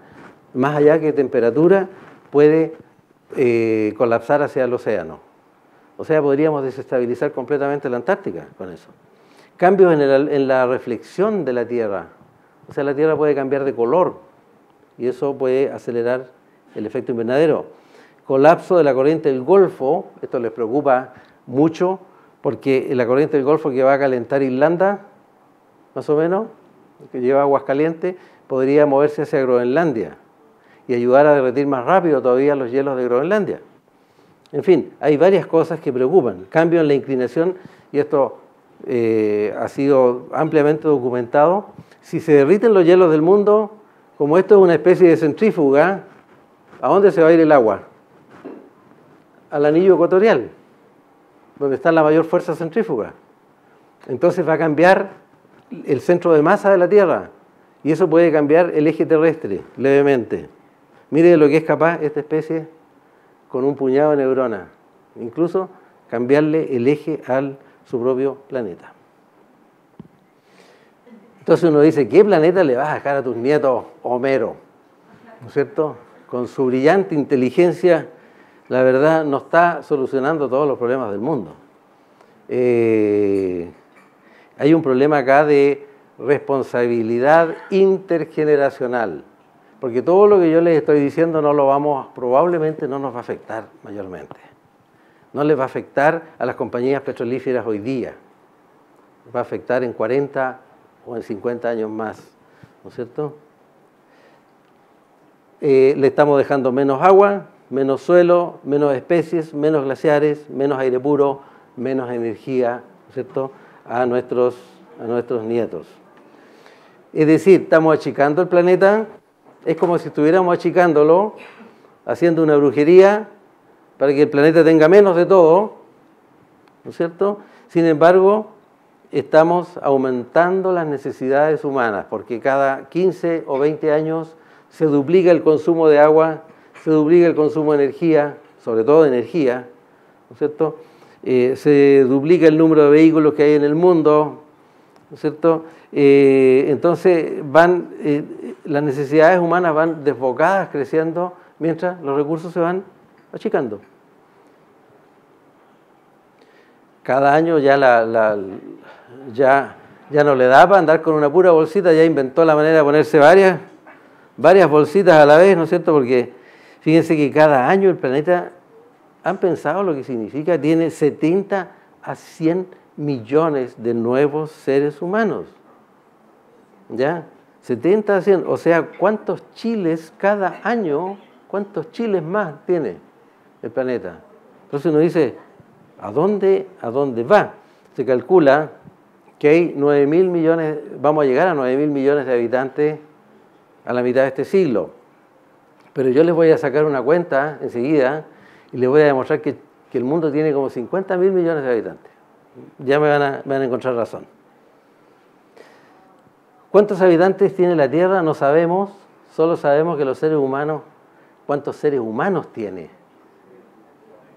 más allá que temperatura, puede colapsar hacia el océano. O sea, podríamos desestabilizar completamente la Antártica con eso. Cambios en la reflexión de la Tierra. O sea, la Tierra puede cambiar de color y eso puede acelerar el efecto invernadero. Colapso de la corriente del Golfo, esto les preocupa mucho porque la corriente del Golfo que va a calentar Irlanda, más o menos, que lleva aguas calientes, podría moverse hacia Groenlandia y ayudar a derretir más rápido todavía los hielos de Groenlandia. En fin, hay varias cosas que preocupan. Cambio en la inclinación, y esto ha sido ampliamente documentado. Si se derriten los hielos del mundo, como esto es una especie de centrífuga, ¿a dónde se va a ir el agua? Al anillo ecuatorial, donde está la mayor fuerza centrífuga. Entonces va a cambiar el centro de masa de la Tierra, y eso puede cambiar el eje terrestre levemente. Mire lo que es capaz esta especie con un puñado de neuronas, incluso cambiarle el eje a su propio planeta. Entonces uno dice, ¿qué planeta le vas a dejar a tus nietos, Homero? ¿No es cierto? Con su brillante inteligencia, la verdad, no está solucionando todos los problemas del mundo. Hay un problema acá de responsabilidad intergeneracional. Porque todo lo que yo les estoy diciendo probablemente no nos va a afectar mayormente. No les va a afectar a las compañías petrolíferas hoy día. Va a afectar en 40 o en 50 años más, ¿no es cierto? Le estamos dejando menos agua, menos suelo, menos especies, menos glaciares, menos aire puro, menos energía, ¿no es cierto?, a nuestros nietos. Es decir, estamos achicando el planeta. Es como si estuviéramos achicándolo, haciendo una brujería para que el planeta tenga menos de todo, ¿no es cierto? Sin embargo, estamos aumentando las necesidades humanas, porque cada 15 o 20 años se duplica el consumo de agua, se duplica el consumo de energía, sobre todo de energía, ¿no es cierto? Se duplica el número de vehículos que hay en el mundo, ¿no es cierto? Entonces las necesidades humanas van desbocadas, creciendo, mientras los recursos se van achicando. Cada año ya no le da para andar con una pura bolsita, ya inventó la manera de ponerse varias bolsitas a la vez, ¿no es cierto? Porque fíjense que cada año el planeta, ¿han pensado lo que significa? Tiene 70 a 100 millones de nuevos seres humanos. ¿Ya? 70 a 100, o sea, ¿cuántos chiles cada año, cuántos chiles más tiene el planeta? Entonces uno dice, ¿a dónde va? Se calcula que hay 9.000 millones, vamos a llegar a 9.000 millones de habitantes a la mitad de este siglo. Pero yo les voy a sacar una cuenta enseguida y les voy a demostrar que el mundo tiene como 50.000 millones de habitantes. Ya me van a encontrar razón. ¿Cuántos habitantes tiene la Tierra? No sabemos, solo sabemos que los seres humanos, ¿cuántos seres humanos tiene?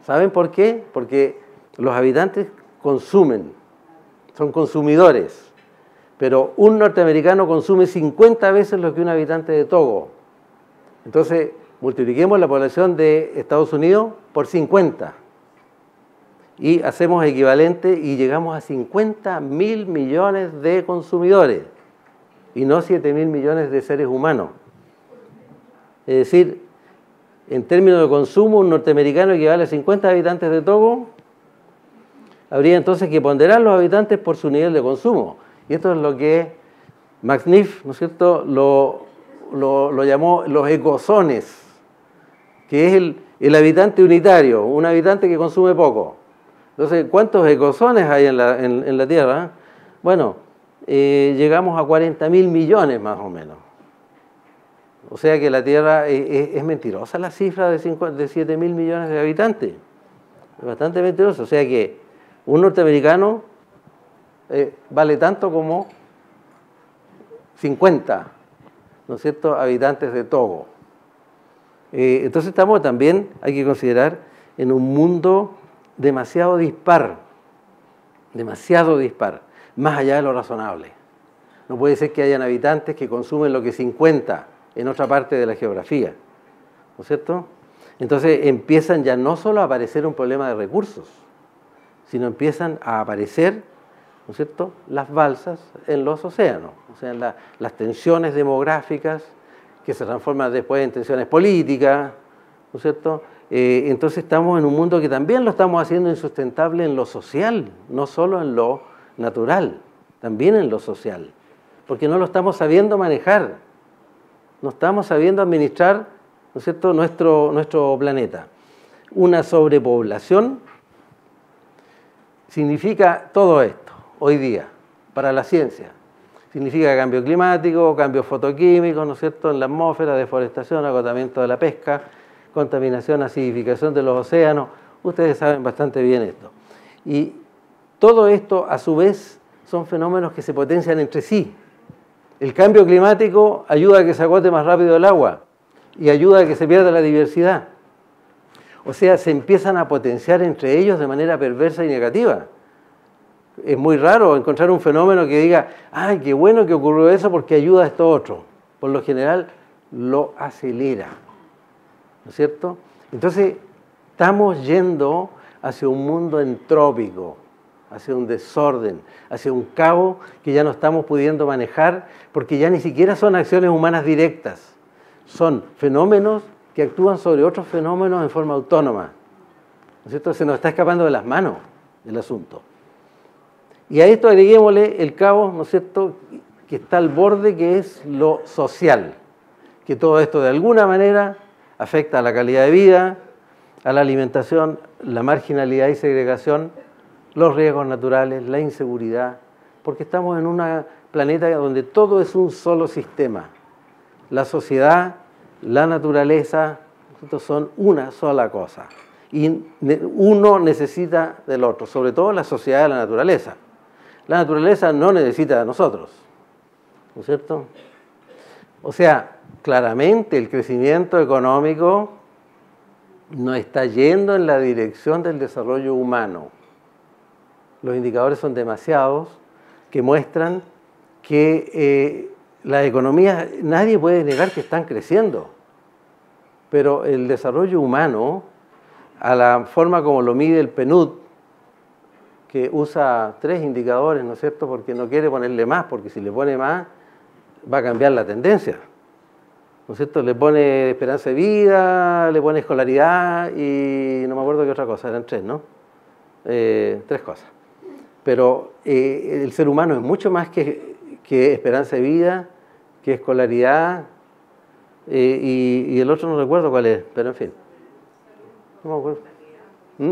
¿Saben por qué? Porque los habitantes consumen, son consumidores, pero un norteamericano consume 50 veces lo que un habitante de Togo. Entonces, multipliquemos la población de Estados Unidos por 50 y hacemos equivalente y llegamos a 50.000 millones de consumidores. Y no 7.000 millones de seres humanos. Es decir, en términos de consumo, un norteamericano equivale a 50 habitantes de Togo. Habría entonces que ponderar los habitantes por su nivel de consumo. Y esto es lo que Max Neff, ¿no es cierto?, lo llamó los ecozones, que es el habitante unitario, un habitante que consume poco. Entonces, ¿cuántos ecozones hay en la Tierra? Bueno, llegamos a 40.000 millones más o menos. O sea que la Tierra es mentirosa la cifra de 7.000 millones de habitantes. Es bastante mentirosa. O sea que un norteamericano vale tanto como 50, ¿no es cierto?, habitantes de Togo. Entonces estamos también, hay que considerar, en un mundo demasiado dispar, más allá de lo razonable. No puede ser que hayan habitantes que consumen lo que 50 en otra parte de la geografía, ¿no es cierto? Entonces empiezan ya no solo a aparecer un problema de recursos, sino empiezan a aparecer, ¿no es cierto?, las balsas en los océanos, o sea, las tensiones demográficas que se transforman después en tensiones políticas, ¿no es cierto? Entonces estamos en un mundo que también lo estamos haciendo insustentable en lo social, no solo en lo natural, también en lo social, porque no lo estamos sabiendo manejar, no estamos sabiendo administrar, ¿no es cierto?, nuestro planeta. Una sobrepoblación significa todo esto hoy día para la ciencia. Significa cambio climático, cambios fotoquímicos, ¿no es cierto?, en la atmósfera, deforestación, agotamiento de la pesca, contaminación, acidificación de los océanos. Ustedes saben bastante bien esto. Y todo esto, a su vez, son fenómenos que se potencian entre sí. El cambio climático ayuda a que se agote más rápido el agua y ayuda a que se pierda la diversidad. O sea, se empiezan a potenciar entre ellos de manera perversa y negativa. Es muy raro encontrar un fenómeno que diga, ¡ay, qué bueno que ocurrió eso porque ayuda a esto otro! Por lo general, lo acelera, ¿no es cierto? Entonces, estamos yendo hacia un mundo entrópico, hacia un desorden, hacia un caos que ya no estamos pudiendo manejar porque ya ni siquiera son acciones humanas directas, son fenómenos que actúan sobre otros fenómenos en forma autónoma, ¿no es cierto? Se nos está escapando de las manos el asunto. Y a esto agreguémosle el caos, ¿no es cierto?, que está al borde, que es lo social, que todo esto de alguna manera afecta a la calidad de vida, a la alimentación, la marginalidad y segregación, los riesgos naturales, la inseguridad, porque estamos en un planeta donde todo es un solo sistema. La sociedad, la naturaleza, son una sola cosa. Y uno necesita del otro, sobre todo la sociedad de la naturaleza. La naturaleza no necesita de nosotros, ¿no es cierto? O sea, claramente el crecimiento económico no está yendo en la dirección del desarrollo humano. Los indicadores son demasiados que muestran que las economías, nadie puede negar que están creciendo, pero el desarrollo humano, a la forma como lo mide el PNUD, que usa 3 indicadores, ¿no es cierto?, porque no quiere ponerle más, porque si le pone más va a cambiar la tendencia, ¿no es cierto? Le pone esperanza de vida, le pone escolaridad y no me acuerdo qué otra cosa, eran 3, ¿no? 3 cosas. Pero el ser humano es mucho más que esperanza de vida, que escolaridad, y el otro no recuerdo cuál es, pero en fin. No me acuerdo.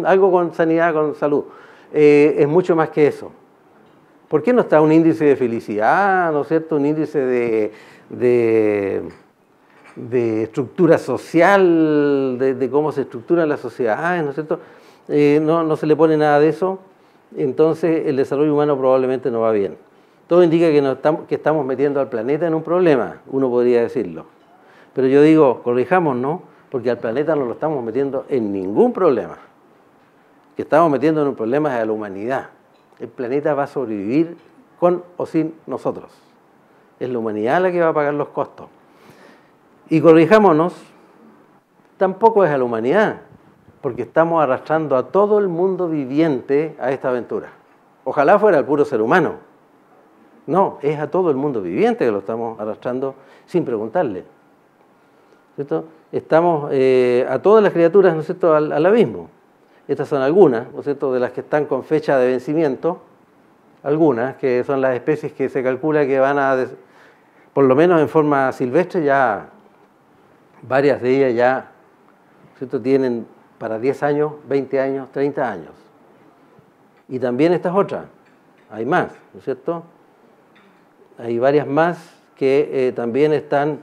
Algo con sanidad, con salud. Es mucho más que eso. ¿Por qué no está un índice de felicidad, ¿no es cierto?, un índice de estructura social, de cómo se estructuran las sociedades, ¿no es cierto? No se le pone nada de eso, entonces el desarrollo humano probablemente no va bien. Todo indica que estamos metiendo al planeta en un problema, uno podría decirlo. Pero yo digo, corrijamos, ¿no? Porque al planeta no lo estamos metiendo en ningún problema. Que estamos metiendo en un problema es a la humanidad. El planeta va a sobrevivir con o sin nosotros. Es la humanidad la que va a pagar los costos. Y corrijámonos, tampoco es a la humanidad, porque estamos arrastrando a todo el mundo viviente a esta aventura. Ojalá fuera el puro ser humano. No, es a todo el mundo viviente que lo estamos arrastrando sin preguntarle, ¿cierto? Estamos a todas las criaturas, ¿no es cierto?, al abismo. Estas son algunas, ¿no es cierto?, de las que están con fecha de vencimiento, algunas que son las especies que se calcula que van a, por lo menos en forma silvestre, ya varias de ellas ya, ¿no es cierto?, tienen para 10 años, 20 años, 30 años. Y también estas otras, hay más, ¿no es cierto? hay varias más que también están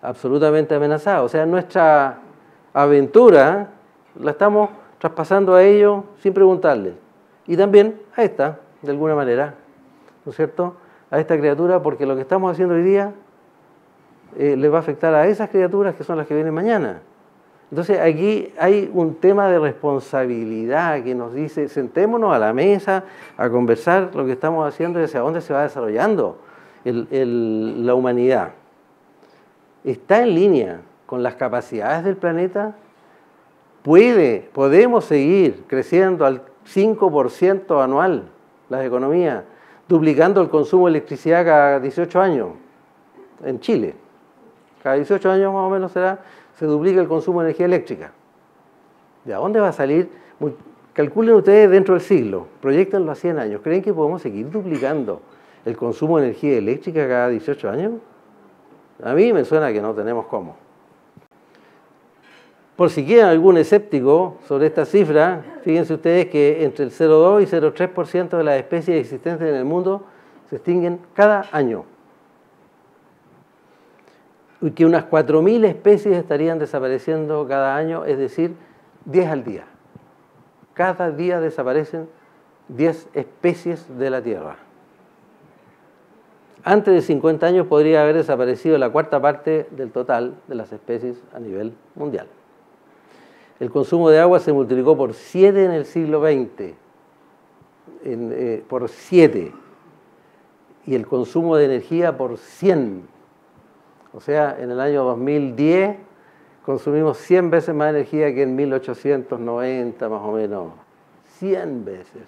absolutamente amenazadas. O sea, nuestra aventura la estamos traspasando a ellos sin preguntarles. Y también a esta, de alguna manera, ¿no es cierto?, a esta criatura, porque lo que estamos haciendo hoy día le va a afectar a esas criaturas que son las que vienen mañana. Entonces aquí hay un tema de responsabilidad que nos dice, sentémonos a la mesa a conversar lo que estamos haciendo y hacia dónde se va desarrollando la humanidad. ¿Está en línea con las capacidades del planeta? ¿Podemos seguir creciendo al 5% anual las economías, duplicando el consumo de electricidad cada 18 años en Chile? Cada 18 años más o menos se duplica el consumo de energía eléctrica. ¿De dónde va a salir? Calculen ustedes dentro del siglo, proyectenlo a 100 años. ¿Creen que podemos seguir duplicando el consumo de energía eléctrica cada 18 años? A mí me suena que no tenemos cómo. Por si quedan algún escéptico sobre esta cifra, fíjense ustedes que entre el 0,2 y 0,3% de las especies existentes en el mundo se extinguen cada año. Y que unas 4.000 especies estarían desapareciendo cada año, es decir, 10 al día. Cada día desaparecen 10 especies de la Tierra. Antes de 50 años podría haber desaparecido la cuarta parte del total de las especies a nivel mundial. El consumo de agua se multiplicó por 7 en el siglo XX, por 7, y el consumo de energía por 100. O sea, en el año 2010 consumimos 100 veces más energía que en 1890 más o menos. 100 veces.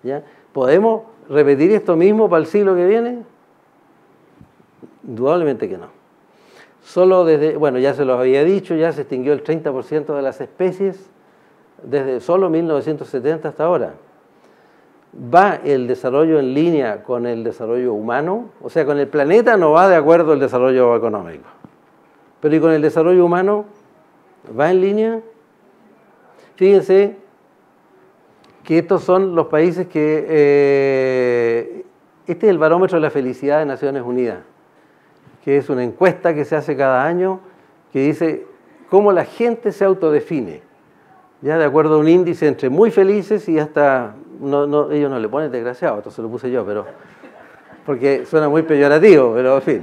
¿Ya? ¿Podemos repetir esto mismo para el siglo que viene? Indudablemente que no. Solo ya se los había dicho, ya se extinguió el 30% de las especies desde solo 1970 hasta ahora. ¿Va el desarrollo en línea con el desarrollo humano? O sea, con el planeta no va de acuerdo el desarrollo económico. Pero ¿y con el desarrollo humano? ¿Va en línea? Fíjense que estos son los países que... este es el barómetro de la felicidad de Naciones Unidas, que es una encuesta que se hace cada año que dice cómo la gente se autodefine, ya de acuerdo a un índice entre muy felices y hasta, ellos no le ponen desgraciado, esto se lo puse yo, pero porque suena muy peyorativo, pero en fin,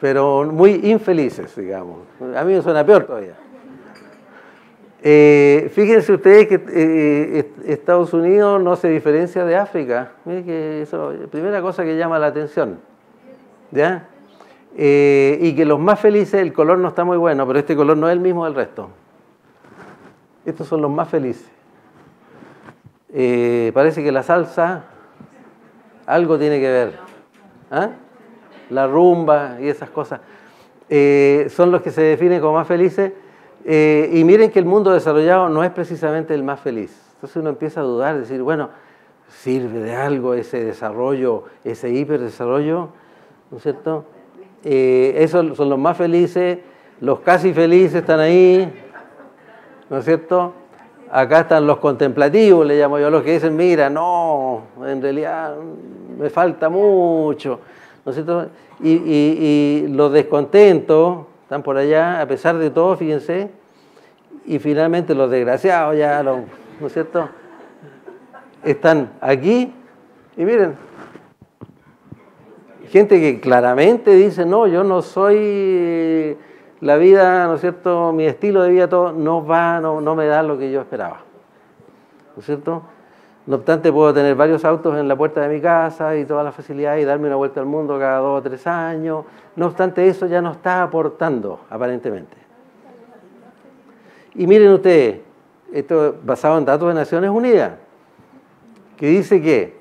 pero muy infelices, digamos. A mí me suena peor todavía. Fíjense ustedes que Estados Unidos no se diferencia de África. Miren que eso es la primera cosa que llama la atención, ¿ya? Y que los más felices, el color no está muy bueno, pero este color no es el mismo del resto. Estos son los más felices. Parece que la salsa algo tiene que ver. ¿Ah? La rumba y esas cosas. Son los que se definen como más felices. Y miren que el mundo desarrollado no es precisamente el más feliz. Entonces uno empieza a dudar, decir, bueno, ¿sirve de algo ese desarrollo, ese hiperdesarrollo? ¿No es cierto? Esos son los más felices, los casi felices están ahí, ¿no es cierto? Acá están los contemplativos, le llamo yo, los que dicen, mira, no, en realidad me falta mucho, ¿no es cierto? Y los descontentos están por allá, a pesar de todo, fíjense, y finalmente los desgraciados ya, ¿no es cierto? Están aquí, y miren, gente que claramente dice, no, yo no soy, la vida, ¿no es cierto?, mi estilo de vida todo no me da lo que yo esperaba, ¿no es cierto? No obstante, puedo tener varios autos en la puerta de mi casa y todas las facilidades y darme una vuelta al mundo cada 2 o 3 años. No obstante, eso ya no está aportando, aparentemente. Y miren ustedes, esto basado en datos de Naciones Unidas, que dice que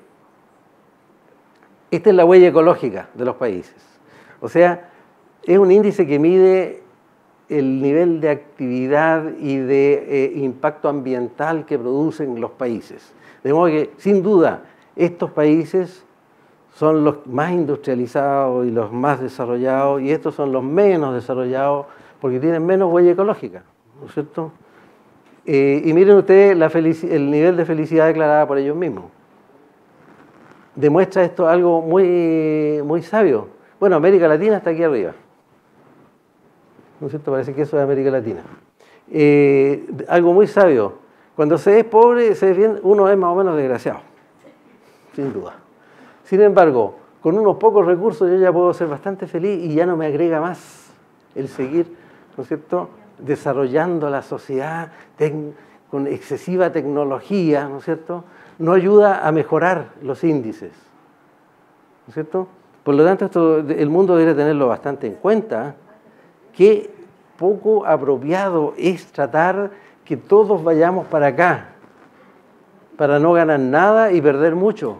esta es la huella ecológica de los países. O sea, es un índice que mide el nivel de actividad y de impacto ambiental que producen los países. De modo que, sin duda, estos países son los más industrializados y los más desarrollados, y estos son los menos desarrollados porque tienen menos huella ecológica, ¿no es cierto? Y miren ustedes el nivel de felicidad declarada por ellos mismos. demuestra esto algo muy, muy sabio. Bueno, América Latina está aquí arriba. ¿No es cierto? Parece que eso es América Latina. Algo muy sabio. Cuando se es pobre, se es bien, uno es más o menos desgraciado. Sin duda. Sin embargo, con unos pocos recursos yo ya puedo ser bastante feliz y ya no me agrega más el seguir, ¿no es cierto?, desarrollando la sociedad con excesiva tecnología, ¿no es cierto?, no ayuda a mejorar los índices, ¿no es cierto? Por lo tanto, el mundo debe tenerlo bastante en cuenta, que poco apropiado es tratar que todos vayamos para acá, para no ganar nada y perder mucho,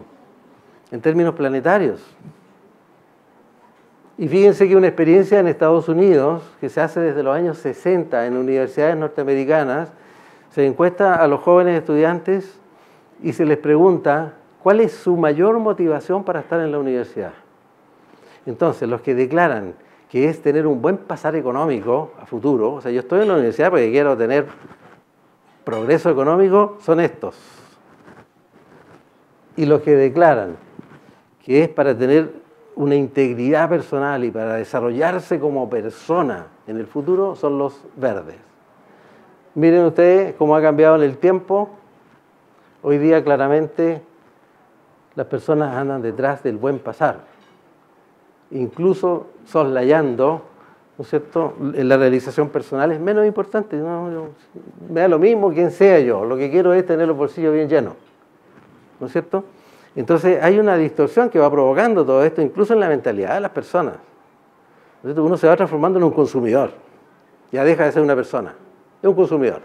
en términos planetarios. Y fíjense que una experiencia en Estados Unidos, que se hace desde los años 60 en universidades norteamericanas, se encuesta a los jóvenes estudiantes y se les pregunta cuál es su mayor motivación para estar en la universidad. Entonces, los que declaran que es tener un buen pasar económico a futuro, o sea, yo estoy en la universidad porque quiero tener progreso económico, son estos. Y los que declaran que es para tener una integridad personal y para desarrollarse como persona en el futuro son los verdes. Miren ustedes cómo ha cambiado en el tiempo. Hoy día claramente las personas andan detrás del buen pasar, incluso soslayando, ¿no es cierto?, la realización personal es menos importante. Me da lo mismo quién sea yo, lo que quiero es tener los bolsillos bien llenos, ¿no es cierto? Entonces hay una distorsión que va provocando todo esto, incluso en la mentalidad de las personas. Uno se va transformando en un consumidor, ya deja de ser una persona, es un consumidor.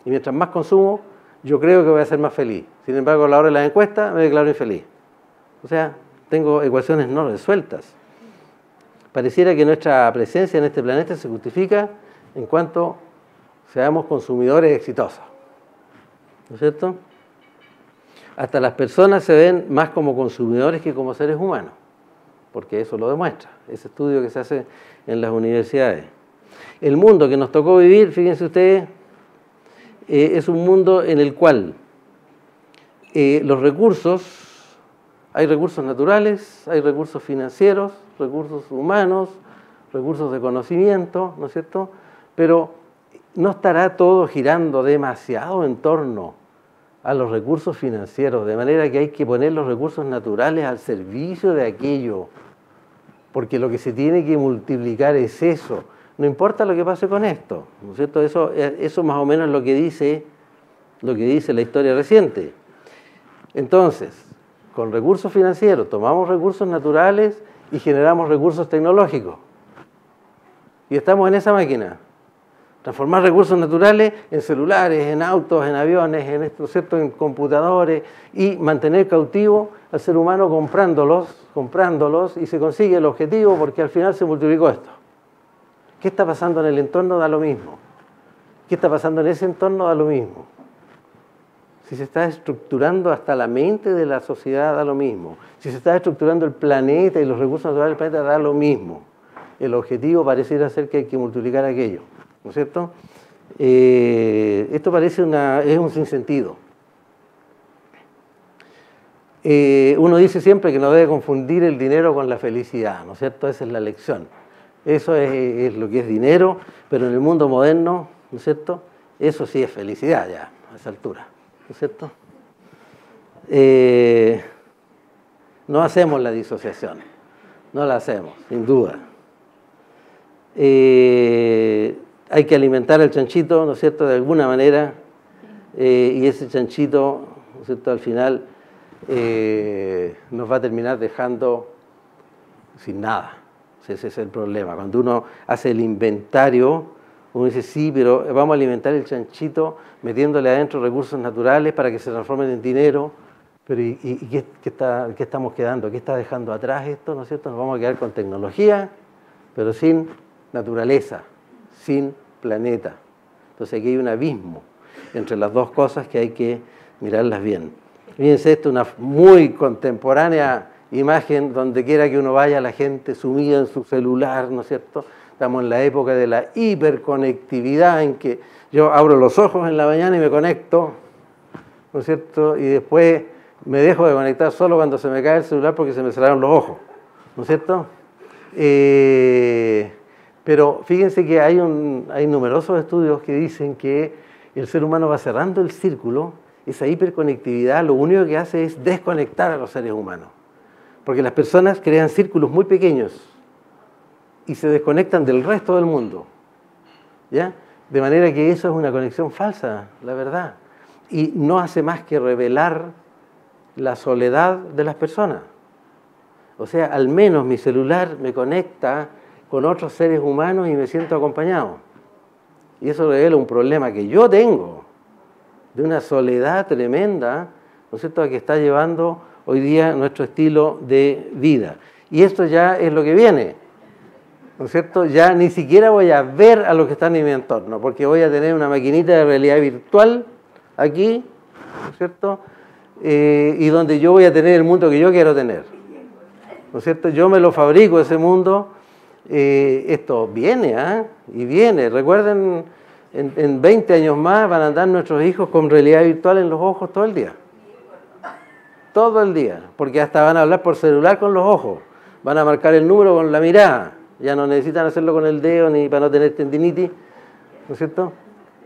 Y mientras más consumo, yo creo que voy a ser más feliz. Sin embargo, a la hora de la encuesta me declaro infeliz. O sea, tengo ecuaciones no resueltas. Pareciera que nuestra presencia en este planeta se justifica en cuanto seamos consumidores exitosos, ¿no es cierto? Hasta las personas se ven más como consumidores que como seres humanos, porque eso lo demuestra, ese estudio que se hace en las universidades. El mundo que nos tocó vivir, fíjense ustedes, es un mundo en el cual los recursos, hay recursos naturales, hay recursos financieros, recursos humanos, recursos de conocimiento, ¿no es cierto? Pero no estará todo girando demasiado en torno a los recursos financieros, de manera que hay que poner los recursos naturales al servicio de aquello, porque lo que se tiene que multiplicar es eso, no importa lo que pase con esto, ¿no es cierto? Eso más o menos es lo que dice la historia reciente. Entonces, con recursos financieros tomamos recursos naturales y generamos recursos tecnológicos, y estamos en esa máquina. Transformar recursos naturales en celulares, en autos, en aviones, ¿no es cierto?, en computadores, y mantener cautivo al ser humano comprándolos, y se consigue el objetivo porque al final se multiplicó esto. ¿Qué está pasando en el entorno? Da lo mismo. ¿Qué está pasando en ese entorno? Da lo mismo. Si se está estructurando hasta la mente de la sociedad, da lo mismo. Si se está estructurando el planeta y los recursos naturales del planeta, da lo mismo. El objetivo pareciera ser que hay que multiplicar aquello, ¿no es cierto? Esto parece es un sinsentido. Uno dice siempre que no debe confundir el dinero con la felicidad, ¿no es cierto? Esa es la lección. Eso es lo que es dinero, pero en el mundo moderno, ¿no es cierto?, eso sí es felicidad ya, a esa altura, ¿no es cierto? No hacemos la disociación, no la hacemos, sin duda. Hay que alimentar al chanchito, ¿no es cierto?, de alguna manera, y ese chanchito, ¿no es cierto?, al final nos va a terminar dejando sin nada. Ese es el problema. Cuando uno hace el inventario, uno dice, sí, pero vamos a alimentar el chanchito metiéndole adentro recursos naturales para que se transformen en dinero, pero ¿y qué estamos quedando? ¿Qué está dejando atrás esto? ¿No es cierto? Nos vamos a quedar con tecnología, pero sin naturaleza, sin planeta. Entonces aquí hay un abismo entre las dos cosas que hay que mirarlas bien. Fíjense, esto es una muy contemporánea imagen, donde quiera que uno vaya, la gente sumida en su celular, ¿no es cierto? Estamos en la época de la hiperconectividad, en que yo abro los ojos en la mañana y me conecto, ¿no es cierto? Y después me dejo de conectar solo cuando se me cae el celular porque se me cerraron los ojos, ¿no es cierto? Pero fíjense que hay numerosos estudios que dicen que el ser humano va cerrando el círculo. Esa hiperconectividad lo único que hace es desconectar a los seres humanos. Porque las personas crean círculos muy pequeños y se desconectan del resto del mundo, ¿ya? De manera que eso es una conexión falsa, la verdad. Y no hace más que revelar la soledad de las personas. O sea, al menos mi celular me conecta con otros seres humanos y me siento acompañado. Y eso revela un problema que yo tengo, de una soledad tremenda, ¿no es cierto?, que está llevando hoy día nuestro estilo de vida. Y esto ya es lo que viene, ¿no es cierto? Ya ni siquiera voy a ver a los que están en mi entorno, porque voy a tener una maquinita de realidad virtual aquí, ¿no es cierto?, y donde yo voy a tener el mundo que yo quiero tener, ¿no es cierto? Yo me lo fabrico, ese mundo. Esto viene, y viene. Recuerden, en 20 años más van a andar nuestros hijos con realidad virtual en los ojos todo el día. Todo el día, porque hasta van a hablar por celular con los ojos, van a marcar el número con la mirada, ya no necesitan hacerlo con el dedo ni para no tener tendinitis, ¿no es cierto?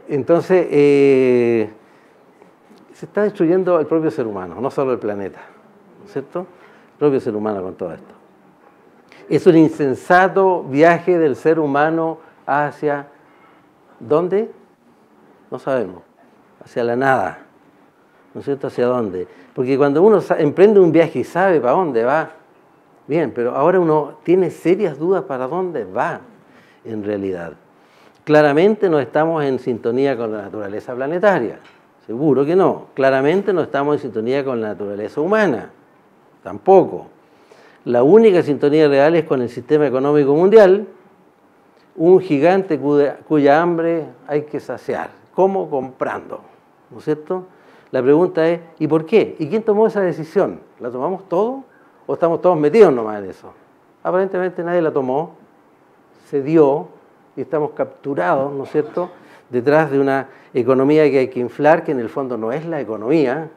Entonces, se está destruyendo el propio ser humano, no solo el planeta, ¿no es cierto? El propio ser humano con todo esto. Es un insensato viaje del ser humano hacia, ¿dónde? No sabemos, hacia la nada, ¿no es cierto? ¿Hacia dónde? Porque cuando uno emprende un viaje y sabe para dónde va, bien, pero ahora uno tiene serias dudas para dónde va en realidad. Claramente no estamos en sintonía con la naturaleza planetaria, seguro que no. Claramente no estamos en sintonía con la naturaleza humana, tampoco. La única sintonía real es con el sistema económico mundial, un gigante cuya hambre hay que saciar. ¿Cómo? Comprando, ¿no es cierto? La pregunta es, ¿y por qué? ¿Y quién tomó esa decisión? ¿La tomamos todos o estamos todos metidos nomás en eso? Aparentemente nadie la tomó, se dio y estamos capturados, ¿no es cierto?, detrás de una economía que hay que inflar, que en el fondo no es la economía,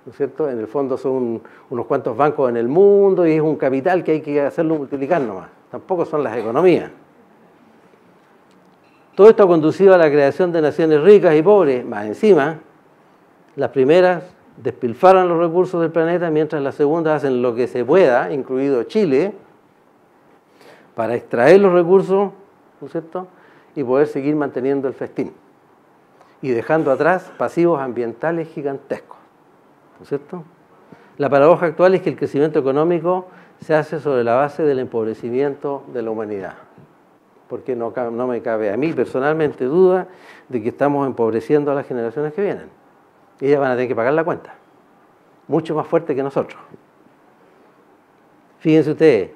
¿no es cierto? En el fondo son unos cuantos bancos en el mundo y es un capital que hay que hacerlo multiplicar nomás. Tampoco son las economías. Todo esto ha conducido a la creación de naciones ricas y pobres. Más encima, las primeras despilfarran los recursos del planeta, mientras las segundas hacen lo que se pueda, incluido Chile, para extraer los recursos, ¿no es cierto?, y poder seguir manteniendo el festín. Y dejando atrás pasivos ambientales gigantescos, ¿no es cierto? La paradoja actual es que el crecimiento económico se hace sobre la base del empobrecimiento de la humanidad. Porque no me cabe a mí personalmente duda de que estamos empobreciendo a las generaciones que vienen. Y ellas van a tener que pagar la cuenta, mucho más fuerte que nosotros. Fíjense ustedes,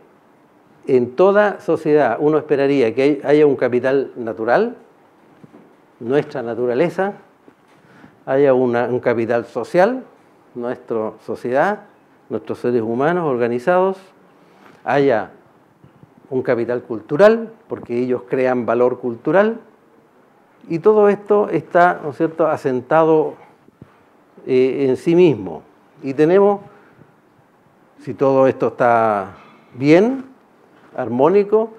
en toda sociedad uno esperaría que haya un capital natural, nuestra naturaleza, haya un capital social, nuestra sociedad, nuestros seres humanos organizados, haya un capital cultural, porque ellos crean valor cultural, y todo esto está, ¿no es cierto?, asentado en sí mismo. Y tenemos, si todo esto está bien, armónico,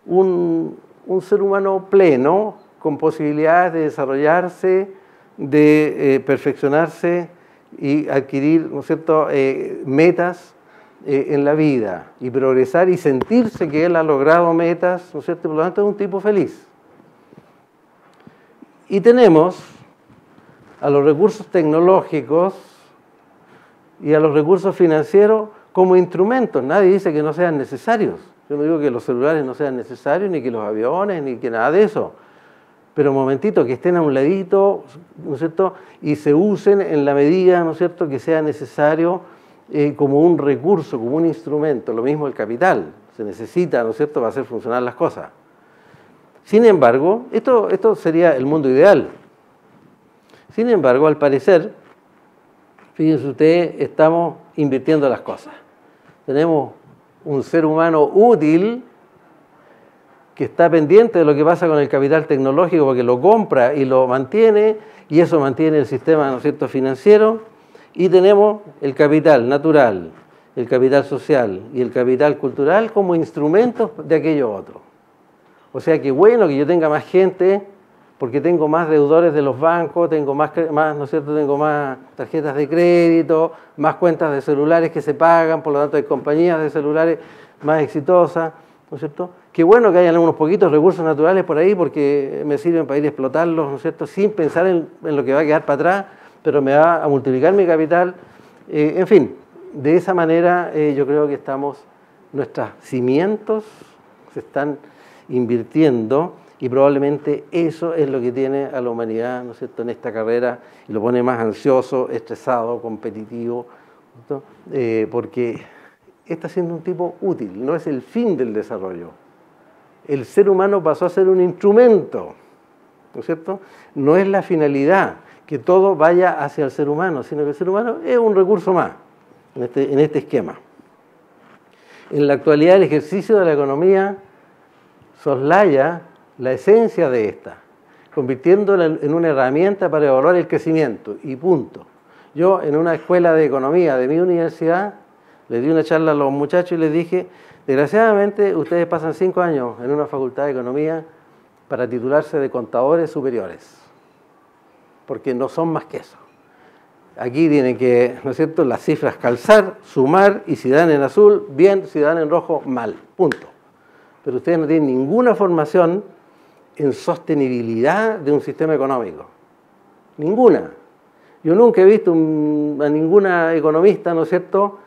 un ser humano pleno, con posibilidades de desarrollarse, de perfeccionarse y adquirir, ¿no es cierto?, metas en la vida y progresar y sentirse que él ha logrado metas, ¿no es cierto?, por lo tanto es un tipo feliz. Y tenemos a los recursos tecnológicos y a los recursos financieros como instrumentos. Nadie dice que no sean necesarios. Yo no digo que los celulares no sean necesarios, ni que los aviones, ni que nada de eso. Pero un momentito, que estén a un ladito, ¿no es cierto?, y se usen en la medida, ¿no es cierto?, que sea necesario como un recurso, como un instrumento. Lo mismo el capital, se necesita, ¿no es cierto?, para hacer funcionar las cosas. Sin embargo, esto sería el mundo ideal. Sin embargo, al parecer, fíjense ustedes, estamos invirtiendo las cosas. Tenemos un ser humano útil que está pendiente de lo que pasa con el capital tecnológico porque lo compra y lo mantiene, y eso mantiene el sistema, ¿no es cierto?, financiero, Y tenemos el capital natural, el capital social y el capital cultural como instrumentos de aquello otro. O sea que bueno que yo tenga más gente, porque tengo más deudores de los bancos, tengo más, ¿no es cierto? Tengo más tarjetas de crédito, más cuentas de celulares que se pagan, por lo tanto hay compañías de celulares más exitosas, ¿no es cierto? Qué bueno que hayan unos poquitos recursos naturales por ahí, porque me sirven para ir a explotarlos, ¿no es cierto? Sin pensar en lo que va a quedar para atrás, pero me va a multiplicar mi capital. En fin, de esa manera yo creo que nuestros cimientos se están invirtiendo y probablemente eso es lo que tiene a la humanidad, ¿no es cierto?, en esta carrera y lo pone más ansioso, estresado, competitivo, ¿no? Porque está siendo un tipo útil, no es el fin del desarrollo. El ser humano pasó a ser un instrumento, ¿no es cierto? No es la finalidad que todo vaya hacia el ser humano, sino que el ser humano es un recurso más en este esquema. En la actualidad el ejercicio de la economía soslaya la esencia de esta, convirtiéndola en una herramienta para evaluar el crecimiento, y punto. Yo en una escuela de economía de mi universidad le di una charla a los muchachos y les dije, desgraciadamente ustedes pasan 5 años en una facultad de economía para titularse de contadores superiores, porque no son más que eso. Aquí tienen que, ¿no es cierto?, las cifras calzar, sumar, y si dan en azul, bien, si dan en rojo, mal, punto. Pero ustedes no tienen ninguna formación en sostenibilidad de un sistema económico. Ninguna. Yo nunca he visto a ninguna economista, ¿no es cierto?,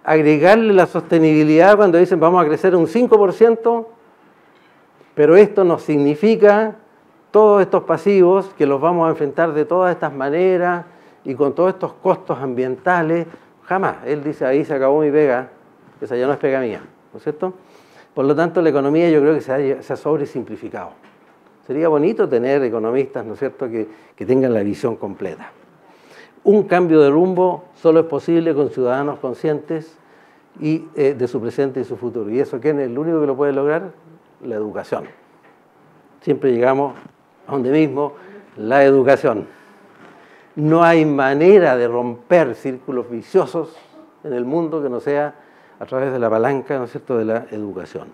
agregarle la sostenibilidad cuando dicen vamos a crecer un 5%, pero esto nos significa todos estos pasivos que los vamos a enfrentar de todas estas maneras y con todos estos costos ambientales. Jamás. Él dice, ahí se acabó mi pega, esa ya no es pega mía, ¿no es cierto? Por lo tanto, la economía yo creo que se ha sobresimplificado. Sería bonito tener economistas, ¿no es cierto?, que tengan la visión completa. Un cambio de rumbo solo es posible con ciudadanos conscientes y de su presente y su futuro. ¿Y eso quién es el único que lo puede lograr? La educación. Siempre llegamos a donde mismo, la educación. No hay manera de romper círculos viciosos en el mundo que no sea a través de la palanca, ¿no es cierto?, de la educación.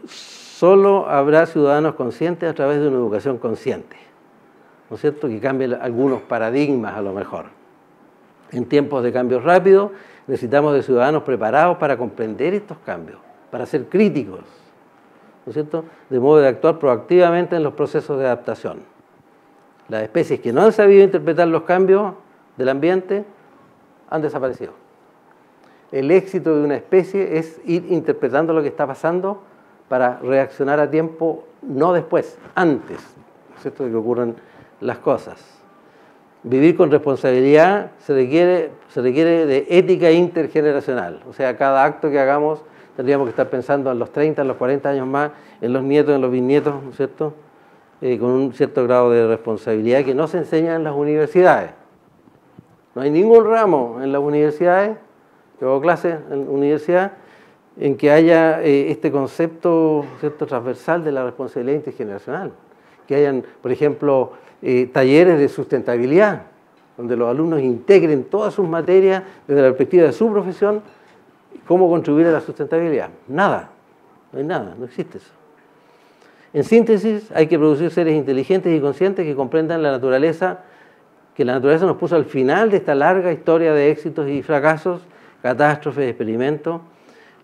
Solo habrá ciudadanos conscientes a través de una educación consciente, ¿no es cierto?, que cambie algunos paradigmas a lo mejor. En tiempos de cambios rápidos necesitamos de ciudadanos preparados para comprender estos cambios, para ser críticos, ¿no es cierto?, de modo de actuar proactivamente en los procesos de adaptación. Las especies que no han sabido interpretar los cambios del ambiente han desaparecido. El éxito de una especie es ir interpretando lo que está pasando para reaccionar a tiempo, no después, antes, ¿no es cierto?, de que ocurran las cosas. Vivir con responsabilidad se requiere de ética intergeneracional. O sea, cada acto que hagamos tendríamos que estar pensando en los 30, en los 40 años más, en los nietos, en los bisnietos, ¿no es cierto?, con un cierto grado de responsabilidad que no se enseña en las universidades. No hay ningún ramo en las universidades, yo hago clases en universidad, en que haya este concepto, ¿cierto?, transversal de la responsabilidad intergeneracional. Que hayan, por ejemplo, talleres de sustentabilidad, donde los alumnos integren todas sus materias desde la perspectiva de su profesión, cómo contribuir a la sustentabilidad. Nada, no hay nada, no existe eso. En síntesis, hay que producir seres inteligentes y conscientes que comprendan la naturaleza, que la naturaleza nos puso al final de esta larga historia de éxitos y fracasos, catástrofes, experimentos.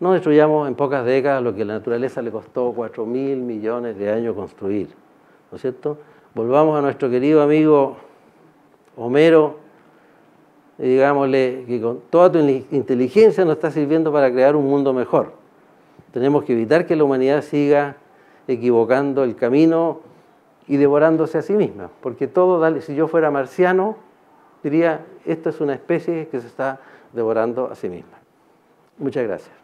No destruyamos en pocas décadas lo que a la naturaleza le costó 4.000 millones de años construir, ¿no es cierto? Volvamos a nuestro querido amigo Homero y digámosle que con toda tu inteligencia nos está sirviendo para crear un mundo mejor. Tenemos que evitar que la humanidad siga equivocando el camino y devorándose a sí misma, porque si yo fuera marciano, diría, esta es una especie que se está devorando a sí misma. Muchas gracias.